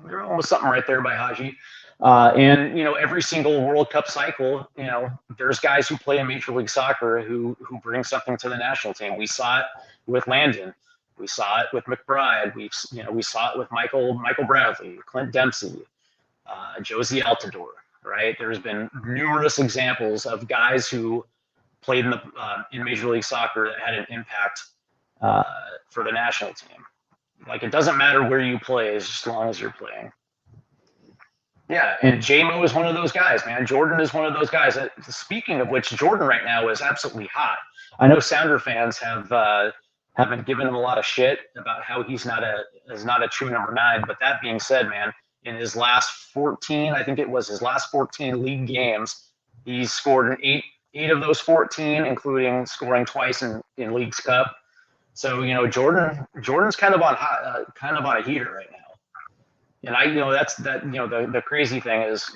S1: There's almost something right there by Haji. And every single World Cup cycle, there's guys who play in Major League Soccer who bring something to the national team. We saw it with Landon. We saw it with McBride. We saw it with Michael Bradley, Clint Dempsey, Josie Altidore. Right? There's been numerous examples of guys who played in Major League Soccer that had an impact for the national team. Like, it doesn't matter where you play as long as you're playing. Yeah, and J-Mo is one of those guys, man. Jordan is one of those guys. Speaking of which, Jordan right now is absolutely hot. I know Sounder fans haven't given him a lot of shit about how he's not a true number 9. But that being said, man, in his last 14, I think it was his last 14 league games, he's scored in 8 of those 14, including scoring twice in League's Cup. So Jordan's kind of on a heater right now. And the crazy thing is,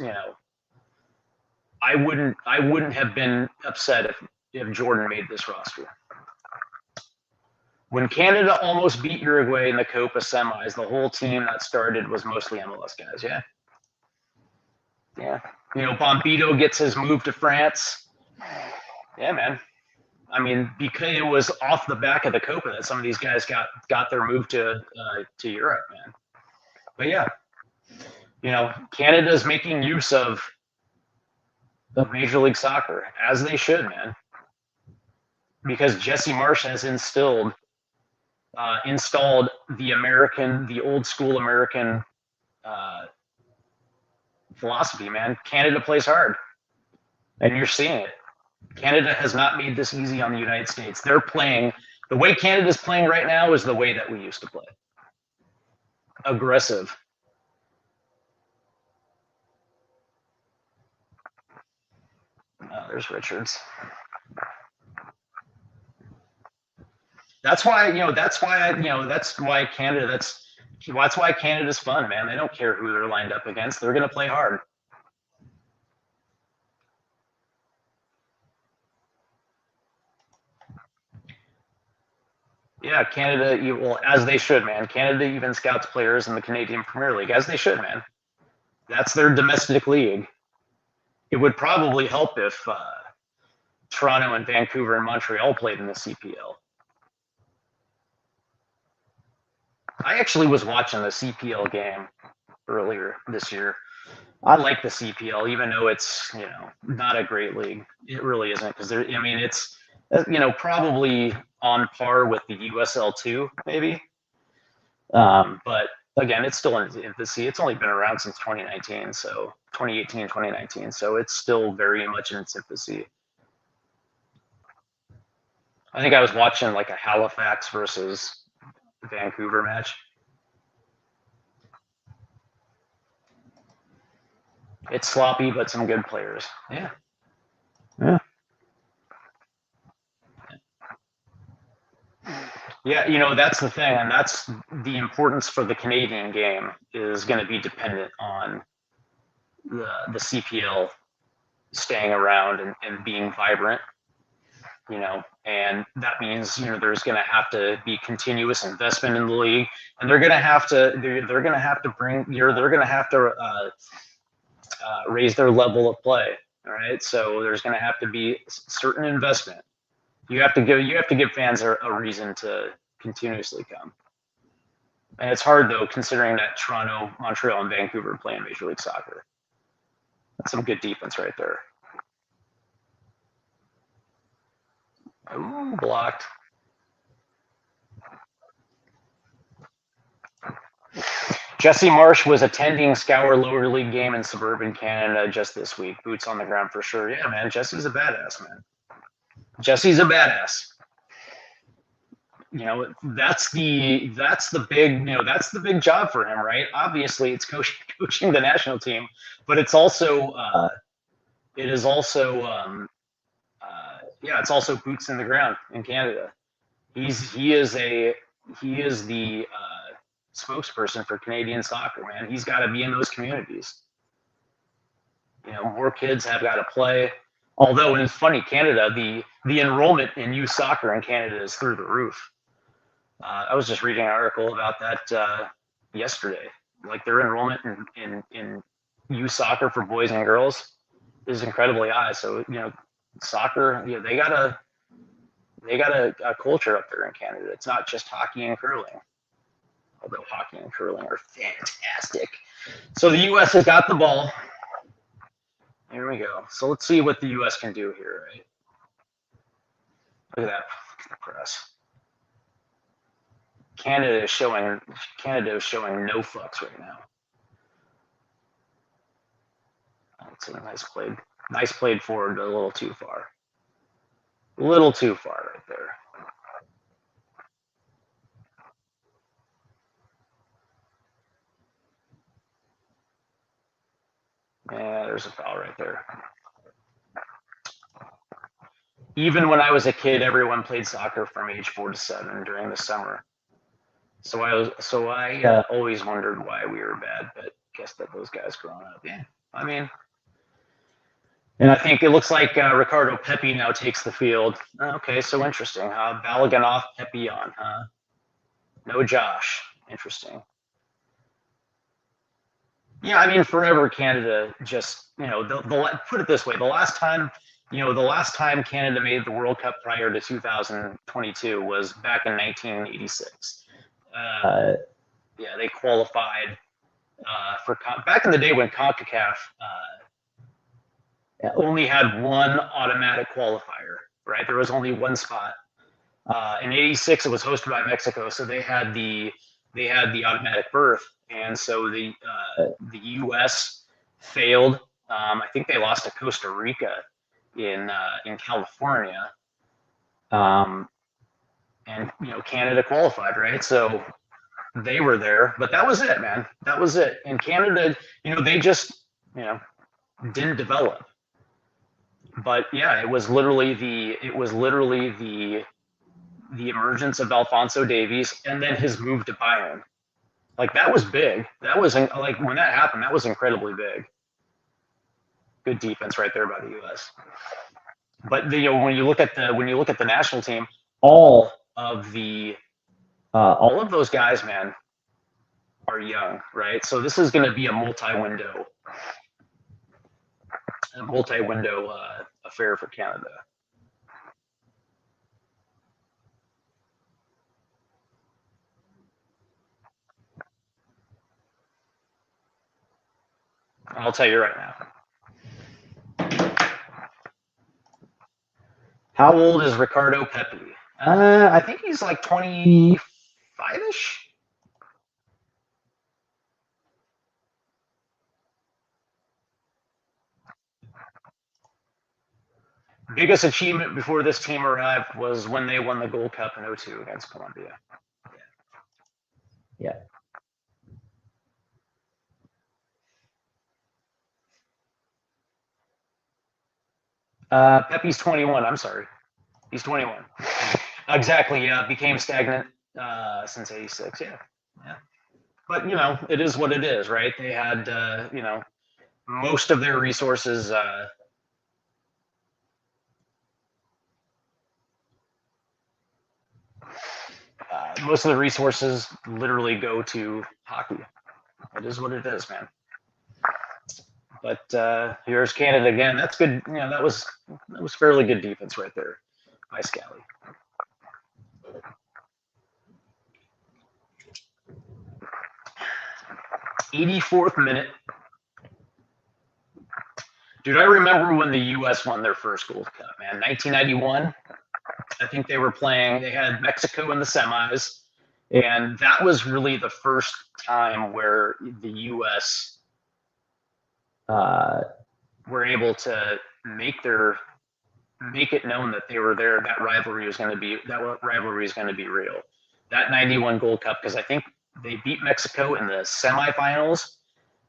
S1: I wouldn't have been upset if Jordan made this roster. When Canada almost beat Uruguay in the Copa semis, the whole team that started was mostly MLS guys. Yeah. Yeah. Bombito gets his move to France. Yeah, man. I mean, because it was off the back of the Copa that some of these guys got their move to Europe, man. But yeah, Canada's making use of Major League Soccer, as they should, man. Because Jesse Marsch has installed the old school American philosophy, man. Canada plays hard, and you're seeing it. Canada has not made this easy on the United States. They're playing the way Canada's playing right now is the way that we used to play. Aggressive. There's Richards. That's why Canada's fun, man. They don't care who they're lined up against. They're going to play hard. Yeah, Canada, well, as they should, man. Canada even scouts players in the Canadian Premier League, as they should, man. That's their domestic league. It would probably help if Toronto and Vancouver and Montreal played in the CPL. I actually was watching the CPL game earlier this year. I like the CPL, even though it's not a great league. It really isn't, because it's probably on par with the USL2 maybe. But again, it's still in its infancy. It's only been around since 2019, so 2018, 2019. So it's still very much in its infancy. I think I was watching like a Halifax versus Vancouver match. It's sloppy, but some good players. Yeah. Yeah. Yeah, that's the thing, and that's the importance for the Canadian game is going to be dependent on the CPL staying around and being vibrant. And that means there's going to have to be continuous investment in the league, and they're going to have to raise their level of play. All right, so there's going to have to be certain investment. You have to give fans a reason to continuously come. And it's hard though, considering that Toronto, Montreal, and Vancouver play in Major League Soccer. That's some good defense right there. Ooh, blocked. Jesse Marsch was attending Scour Lower League game in suburban Canada just this week. Boots on the ground for sure. Yeah, man. Jesse's a badass, man. Jesse's a badass. That's the big job for him, right? Obviously, it's coaching the national team, but it's also it's also boots in the ground in Canada. He is the spokesperson for Canadian soccer, man. He's got to be in those communities. More kids have got to play. Although, and it's funny, Canada, the enrollment in youth soccer in Canada is through the roof. I was just reading an article about that yesterday. Like their enrollment in youth soccer for boys and girls is incredibly high. So soccer, they got a culture up there in Canada. It's not just hockey and curling, although hockey and curling are fantastic. So the U.S. has got the ball. Here we go. So let's see what the U.S. can do here, right? Look at that press. Canada is showing no fucks right now. That's a nice played forward, but a little too far. A little too far right there. Yeah, there's a foul right there. Even when I was a kid, everyone played soccer from age 4 to 7 during the summer. So I always wondered why we were bad, but guess that those guys growing up, yeah. I mean, and I think it looks like Ricardo Pepi now takes the field. Okay, so interesting, huh? Balogun off, Pepi on, huh? No Josh. Interesting. Yeah, I mean, forever Canada just, put it this way, the last time Canada made the World Cup prior to 2022 was back in 1986. Yeah, they qualified back in the day when CONCACAF only had one automatic qualifier, right? There was only one spot. In '86, it was hosted by Mexico, so they had the automatic berth, and so the U.S. failed. I think they lost to Costa Rica in California, and Canada qualified, right? So they were there, but that was it, man. That was it. And Canada, they just didn't develop. But yeah, it was literally the emergence of Alphonso Davies and then his move to Bayern. Like that was big. That was like when that happened, that was incredibly big. Good defense right there by the U.S. But when you look at the national team, all of those guys, man, are young, right? So this is going to be a multi-window affair for Canada. I'll tell you right now. How old is Ricardo Pepi? I think he's like 25-ish. Biggest achievement before this team arrived was when they won the Gold Cup in '02 against Colombia. Yeah. Pepe's 21. I'm sorry. He's 21. Exactly. Yeah. Became stagnant since '86. Yeah. Yeah. But, it is what it is, right? They had, most of their resources. Most of the resources literally go to hockey. It is what it is, man. But here's Canada again. That's good. That was fairly good defense right there by Scally. 84th minute. Dude, I remember when the U.S. won their first Gold Cup, man. 1991. I think they had Mexico in the semis, and that was really the first time where the U.S. Were able to make it known that they were there. That rivalry was going to be real. That '91 Gold Cup, because I think they beat Mexico in the semifinals,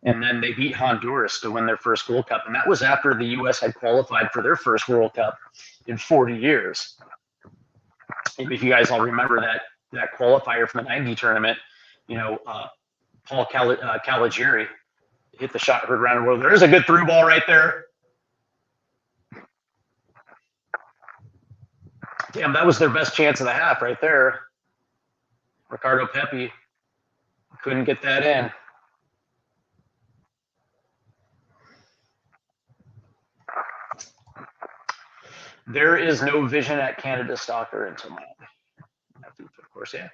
S1: and then they beat Honduras to win their first Gold Cup, and that was after the U.S. had qualified for their first World Cup in 40 years. If you guys all remember that qualifier from the '90 tournament, Paul Caligiuri hit the shot heard around the world. There's a good through ball right there. Damn, that was their best chance of the half right there. Ricardo Pepi couldn't get that in. There is no vision at Canada Stalker until Miami. Of course, yeah.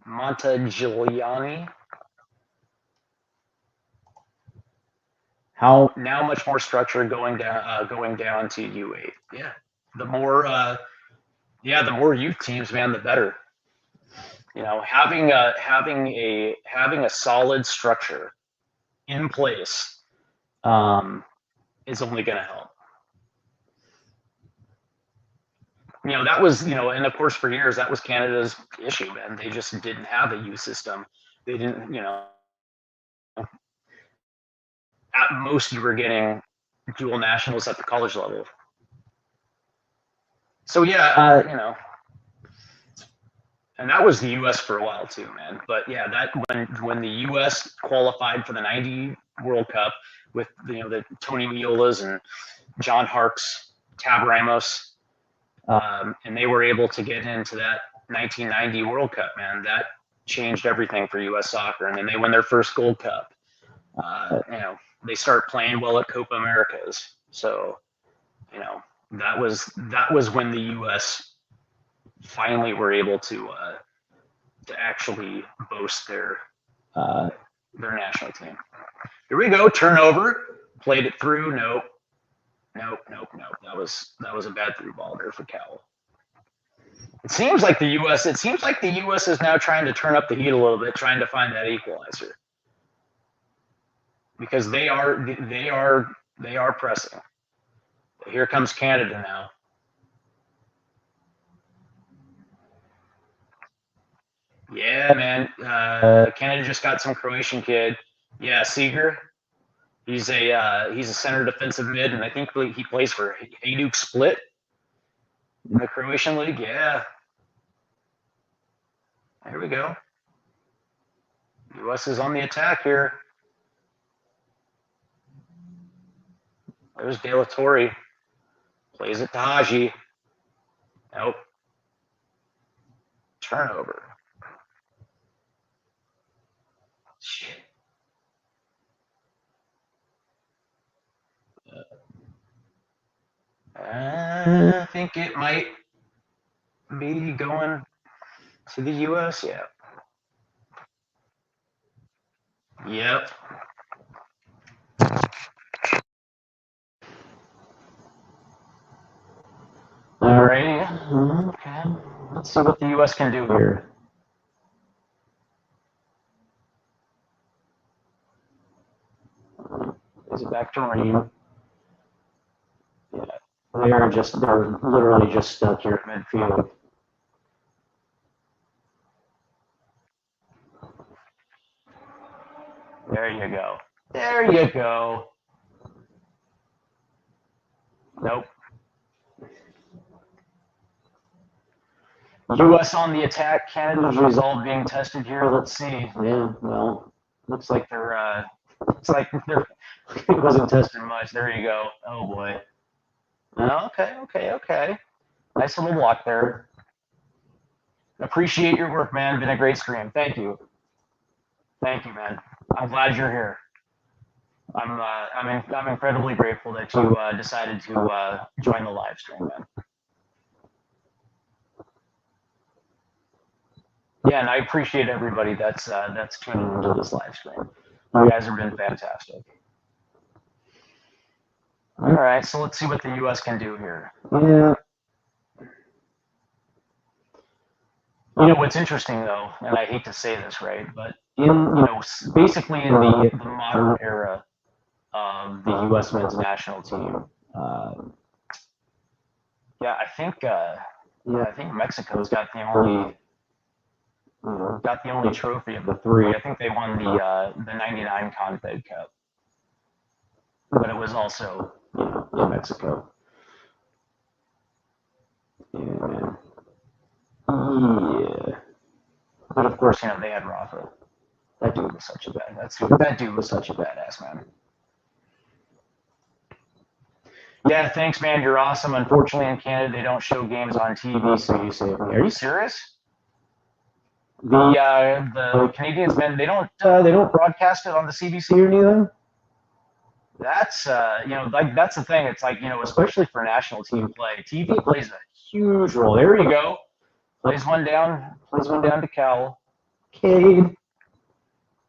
S1: Montagigliani. How now much more structure going down to U8. Yeah, the more youth teams, man, the better. Having a solid structure in place is only going to help. That was, and of course for years that was Canada's issue, man. They just didn't have a youth system. They didn't, at most you were getting dual nationals at the college level. So yeah, And that was the U.S. for a while too, man. But yeah, that when the U.S. qualified for the '90 World Cup with the Tony Meolas and John Harkes, Tab Ramos, and they were able to get into that 1990 World Cup, man. That changed everything for U.S. soccer. And then they win their first Gold Cup. They start playing well at Copa Americas. So, that was when the U.S. finally were able to actually boast their national team. Here we go, turnover, played it through. Nope. That was a bad through ball there for Cowell. It seems like the U.S. is now trying to turn up the heat a little bit, trying to find that equalizer, because they are pressing. Here comes Canada now. Yeah, man. Canada just got some Croatian kid. Yeah, Seeger. He's a center defensive mid, and I think he plays for Hajduk Split in the Croatian league. Yeah. Here we go. U.S. is on the attack here. There's De La Torre. Plays it to Haji. Nope. Turnover. Shit. I think it might be going to the U.S. Yeah. Yep. All right. Okay. Let's see what the U.S. can do here. Is it back to Raheem? Yeah. They're literally just stuck here at midfield. There you go. There you go. Nope. U.S. on the attack. Canada's resolve being tested here. Let's see. Yeah, well, looks like it wasn't tested much. There you go. Oh boy. Okay. Nice little block there. Appreciate your work, man. Been a great stream. Thank you, man. I'm glad you're here. I'm incredibly grateful that you decided to join the live stream, man. Yeah, and I appreciate everybody that's tuning into this live stream. You guys have been fantastic. All right, so let's see what the U.S. can do here. Yeah. What's interesting though, and I hate to say this, right, but basically in the modern era of the U.S. men's national team, I think Mexico's got the only trophy of the three. I think they won the '99 Confed Cup, but it was also in Mexico. Yeah. Yeah. But of course, they had Rafa. That dude was such a badass, man. Yeah, thanks, man. You're awesome. Unfortunately, in Canada, they don't show games on TV, so you saved me. Are you serious? The Canadians, man, they don't broadcast it on the CBC or anything. That's that's the thing. It's like, especially for national team play, TV plays a huge role. There you go. Plays one down to Cal. Cade.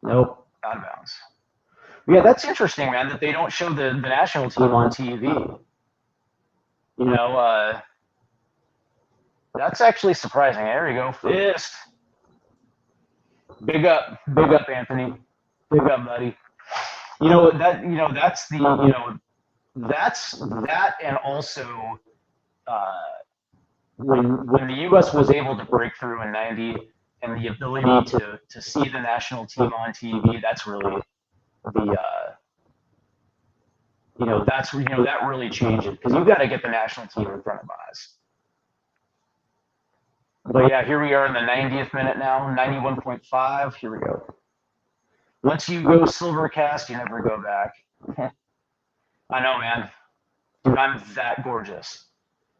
S1: Nope, out of bounds. Yeah, that's interesting, man, that they don't show the national team on TV. That's actually surprising. There you go. Fist. Big up, Anthony. Big up, buddy. That's that, and also when the U.S. was able to break through in '90, and the ability to see the national team on TV, that's really that really changed it, because you've got to get the national team in front of eyes. But yeah, here we are in the 90th minute now, 91.5. Here we go. Once you go Silvercast, you never go back. I know, man. Dude, I'm that gorgeous.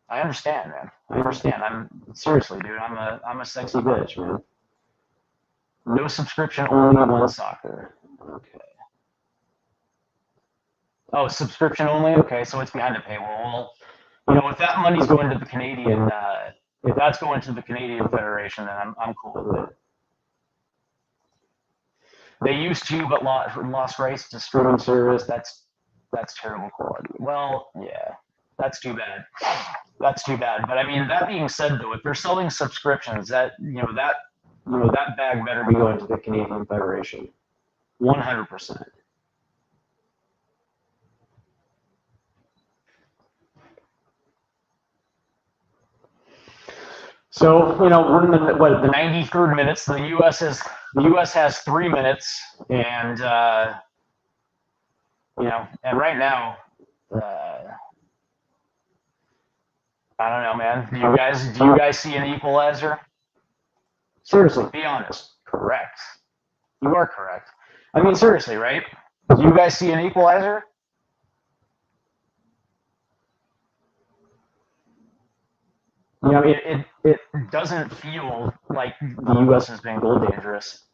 S1: I understand, man. I understand. I'm seriously, dude. I'm a sexy bitch, man. No subscription, only one soccer. Okay. Oh, subscription only? Okay, so it's behind the paywall. Well, if that money's going to the Canadian, if that's going to the Canadian Federation, then I'm cool with it. They used to, but lost rights to streaming service. That's terrible quality. Well, yeah, that's too bad. That's too bad. But I mean, that being said, though, if they're selling subscriptions, that bag better be going to the Canadian Federation, 100%. So, we're in the 93rd minutes. The U.S. has 3 minutes, and and right now, I don't know, man. Do you guys see an equalizer? Seriously, be honest. Correct. You are correct. I mean, seriously, right? Do you guys see an equalizer? It doesn't feel like the U.S. has been goal dangerous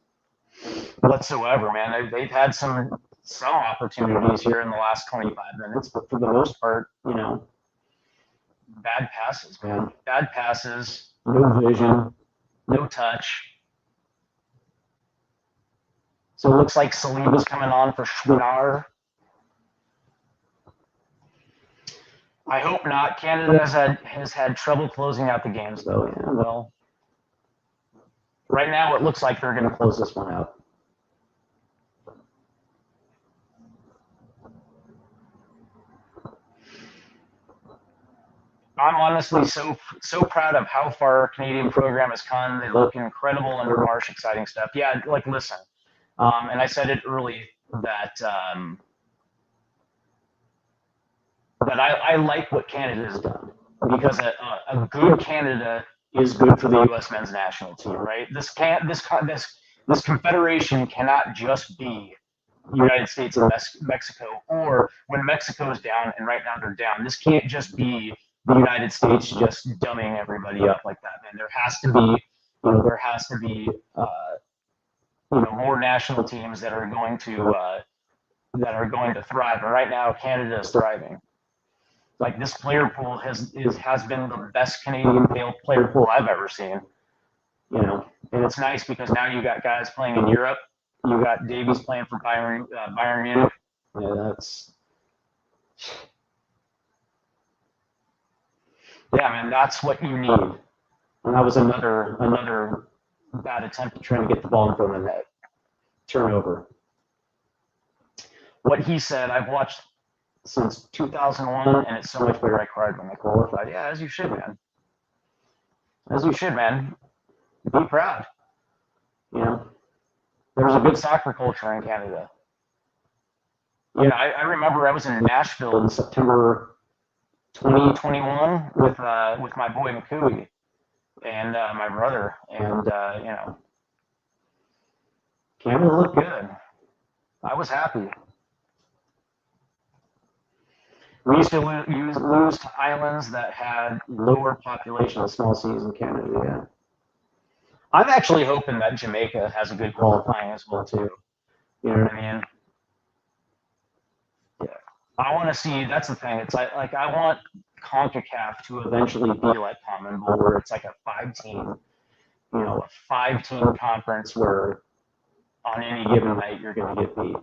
S1: whatsoever, man. They've had some opportunities here in the last 25 minutes, but for the most part, bad passes, man. Bad passes, no vision, no touch. So it looks like Saliba's coming on for Schwinnar. I hope not. Canada has had trouble closing out the games, though. Yeah, well, right now it looks like they're going to close this one out. I'm honestly so proud of how far our Canadian program has come. They look incredible under Marsch, exciting stuff. Yeah, listen, and I said it early that I like what Canada has done, because a good Canada is good for the U.S. men's national team, right? This confederation cannot just be United States and Mexico, or when Mexico's down, and right now they're down. This can't just be the United States just dumbing everybody up like that, man. There has to be more national teams that are going to thrive. And right now, Canada is thriving. Like, this player pool has been the best Canadian player pool I've ever seen. And it's nice because now you got guys playing in Europe. You got Davies playing for Bayern Munich. Yeah, man, that's what you need. And that was another bad attempt at trying to get the ball in front of the net. Turnover. What he said, I've watched since 2001, and it's so much better. I cried when they qualified. Yeah, as you should, man. As you should, man. Be proud. There's a good soccer culture in Canada. I remember I was in Nashville in September 2021 with my boy McCooey and my brother, and Canada looked good. I was happy. We used to lose to islands that had lower population of small seas in Canada. Yeah. I'm actually hoping that Jamaica has a good qualifying as well too. You know what I mean? Yeah. I want to see. That's the thing. It's like I want CONCACAF to eventually be like Common Bowl, where it's like a 5-team conference where on any given night you're going to get beat.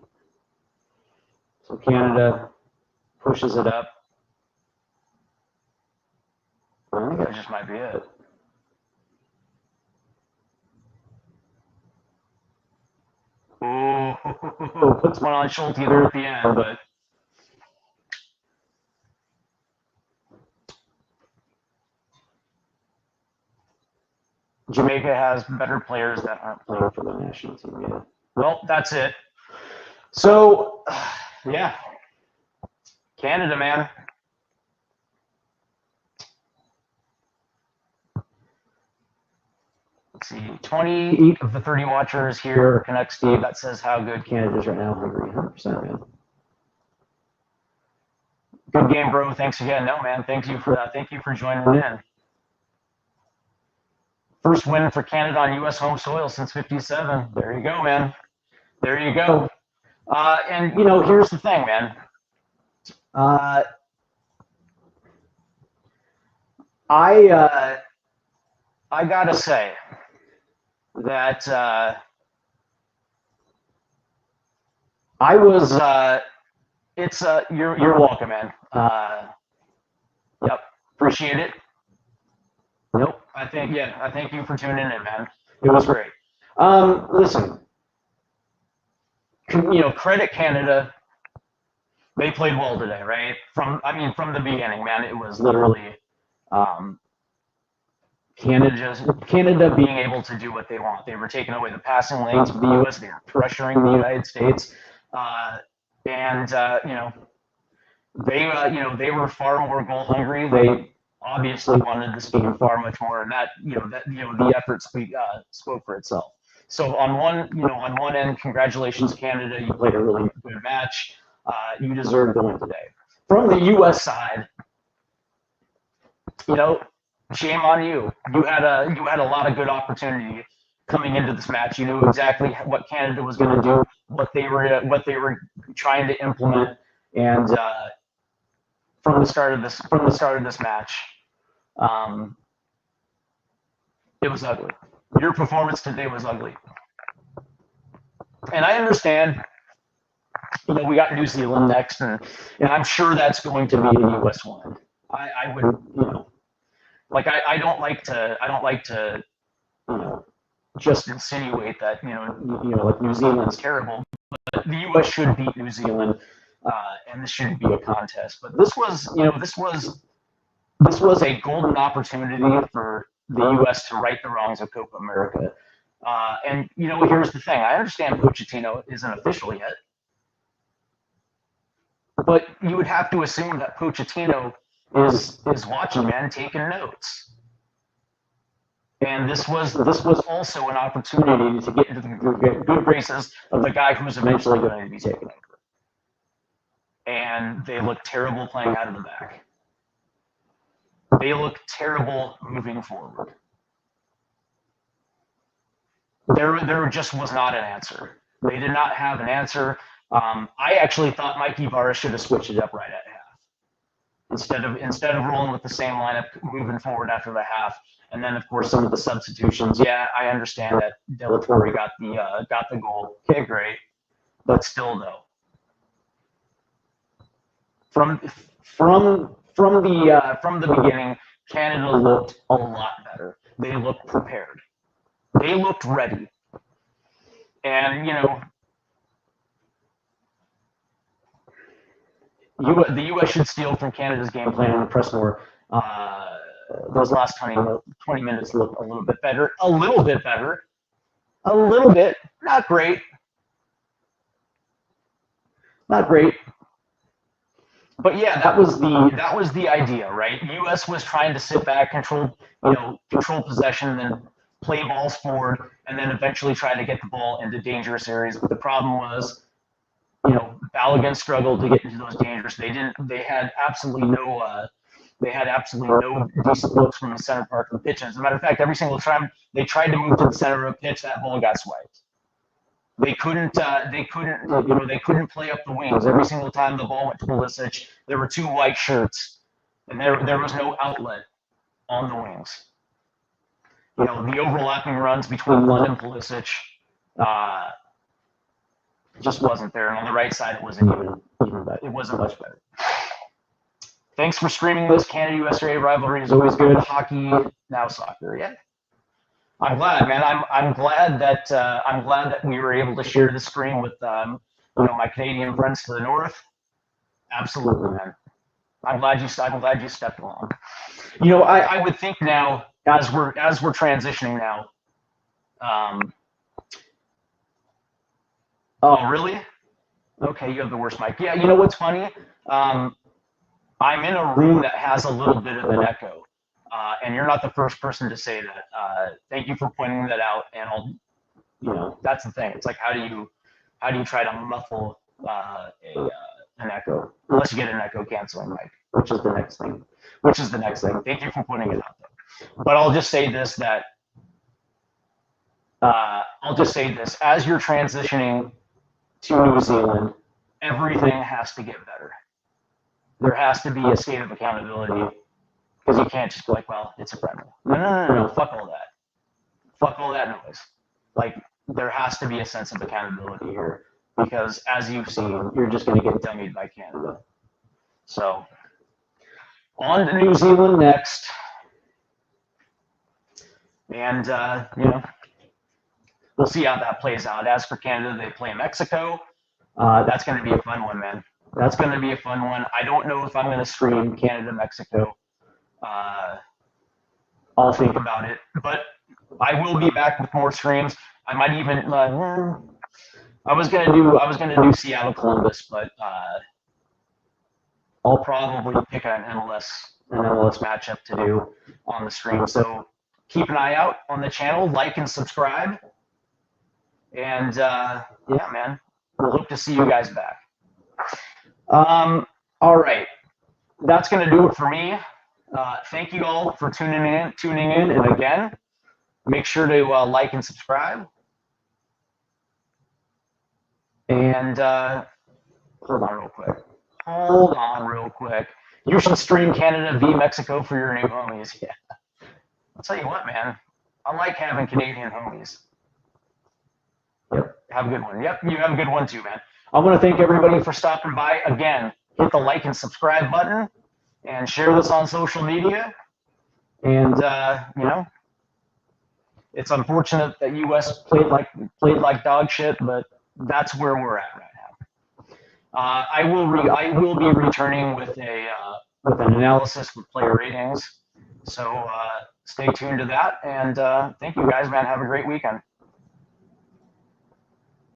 S1: So Canada pushes it up. I think that just might be it. Oh, puts one on Schulte there at the end, but Jamaica has better players that aren't playing for the national team yet. Well, that's it. So, yeah. Canada, man. let's see, 28 of the 30 watchers here connect Steve. That says how good Canada is right now. I agree, 100%, man. Good game, bro. Thanks again. No, man. Thank you for that. Thank you for joining in. First win for Canada on U.S. home soil since '57. There you go, man. There you go. And you know, here's the thing, man. I gotta say that I was. You're welcome, man. Yep, appreciate it. Nope. I thank you for tuning in, man. It was great. Listen, you know, credit Canada. They played well today, right? From the beginning, man. It was literally Canada being able to do what they want. They were taking away the passing lanes of the U.S. They were pressuring the United States, and they were far more goal hungry. They obviously wanted this game far much more, and the effort spoke for itself. So on one end, congratulations Canada, you played a really good match. You deserve the win today. From the U.S. side, shame on you. You had a lot of good opportunity coming into this match. You knew exactly what Canada was going to do, what they were trying to implement, and from the start of this match, it was ugly. Your performance today was ugly, and I understand. We got New Zealand next, and I'm sure that's going to be a U.S. win. I would, I don't like to, just insinuate that like New Zealand's terrible, but the U.S. should beat New Zealand, and this shouldn't be a contest. But this was a golden opportunity for the U.S. to right the wrongs of Copa America. And here's the thing: I understand Pochettino isn't official yet, but you would have to assume that Pochettino is watching, man, taking notes. And this was also an opportunity to get into the good graces of the guy who's eventually going to be taken over. And they look terrible playing out of the back. They look terrible moving forward. There just was not an answer. They did not have an answer. I actually thought Mikey Barra should have switched it up right at half, instead of rolling with the same lineup moving forward after the half. And then, of course, some of the substitutions. Yeah, I understand that De La Torre got the goal. Okay, great, but still, though, from the beginning, Canada looked a lot better. They looked prepared. They looked ready. And the U.S. should steal from Canada's game plan and press more. Those last 20 minutes look a little bit better. A little bit better. A little bit. Not great. Not great. But yeah, that was the idea, right? U.S. was trying to sit back, control possession, and then play balls forward, and then eventually try to get the ball into dangerous areas. But the problem was, Balogun struggled to get into those dangerous. They had absolutely no decent looks from the center part of the pitch. As a matter of fact, every single time they tried to move to the center of the pitch, that ball got swiped. They couldn't play up the wings. Every single time the ball went to Pulisic, there were two white shirts, and there was no outlet on the wings. The overlapping runs between Lund and Pulisic just wasn't there. And on the right side, it wasn't even better. It wasn't much better. Thanks for streaming this. Canada-USA rivalry is always good. Hockey, now soccer. Yeah, I'm glad, man. I'm glad that we were able to share the screen with my Canadian friends to the north. Absolutely, man. I'm glad you stepped along. I would think now, as we're transitioning now. Oh, really? Okay, you have the worst mic. Yeah, you know what's funny? I'm in a room that has a little bit of an echo. And you're not the first person to say that. Thank you for pointing that out. And that's the thing. It's like, how do you try to muffle an echo unless you get an echo canceling mic, which is the next thing. Thank you for pointing it out, though. But I'll just say this, as you're transitioning to New Zealand, everything has to get better. There has to be a state of accountability, because you can't just be like, well, it's a friendly. No, fuck all that. Fuck all that noise. Like, there has to be a sense of accountability here, because as you've seen, you're just going to get dummied by Canada. So, on to New Zealand next. And, we'll see how that plays out. As for Canada, they play Mexico. That's going to be a fun one, man. That's going to be a fun one. I don't know if I'm going to stream Canada-Mexico. I'll think about it. But I will be back with more streams. I might even I was gonna do Seattle Columbus, but I'll probably pick an MLS matchup to do on the stream. So keep an eye out on the channel, like and subscribe. And yeah, man, we'll hope to see you guys back. All right, that's gonna do it for me. Thank you all for tuning in, and again, make sure to like and subscribe. And hold on real quick. You should stream Canada v Mexico for your new homies. Yeah, I'll tell you what, man. I like having Canadian homies. Yep, have a good one. Yep, you have a good one too, man. I want to thank everybody for stopping by. Again, hit the like and subscribe button, and share this on social media. And it's unfortunate that US played like dog shit, but that's where we're at right now. I will be returning with an analysis with player ratings. So stay tuned to that, and thank you guys, man. Have a great weekend.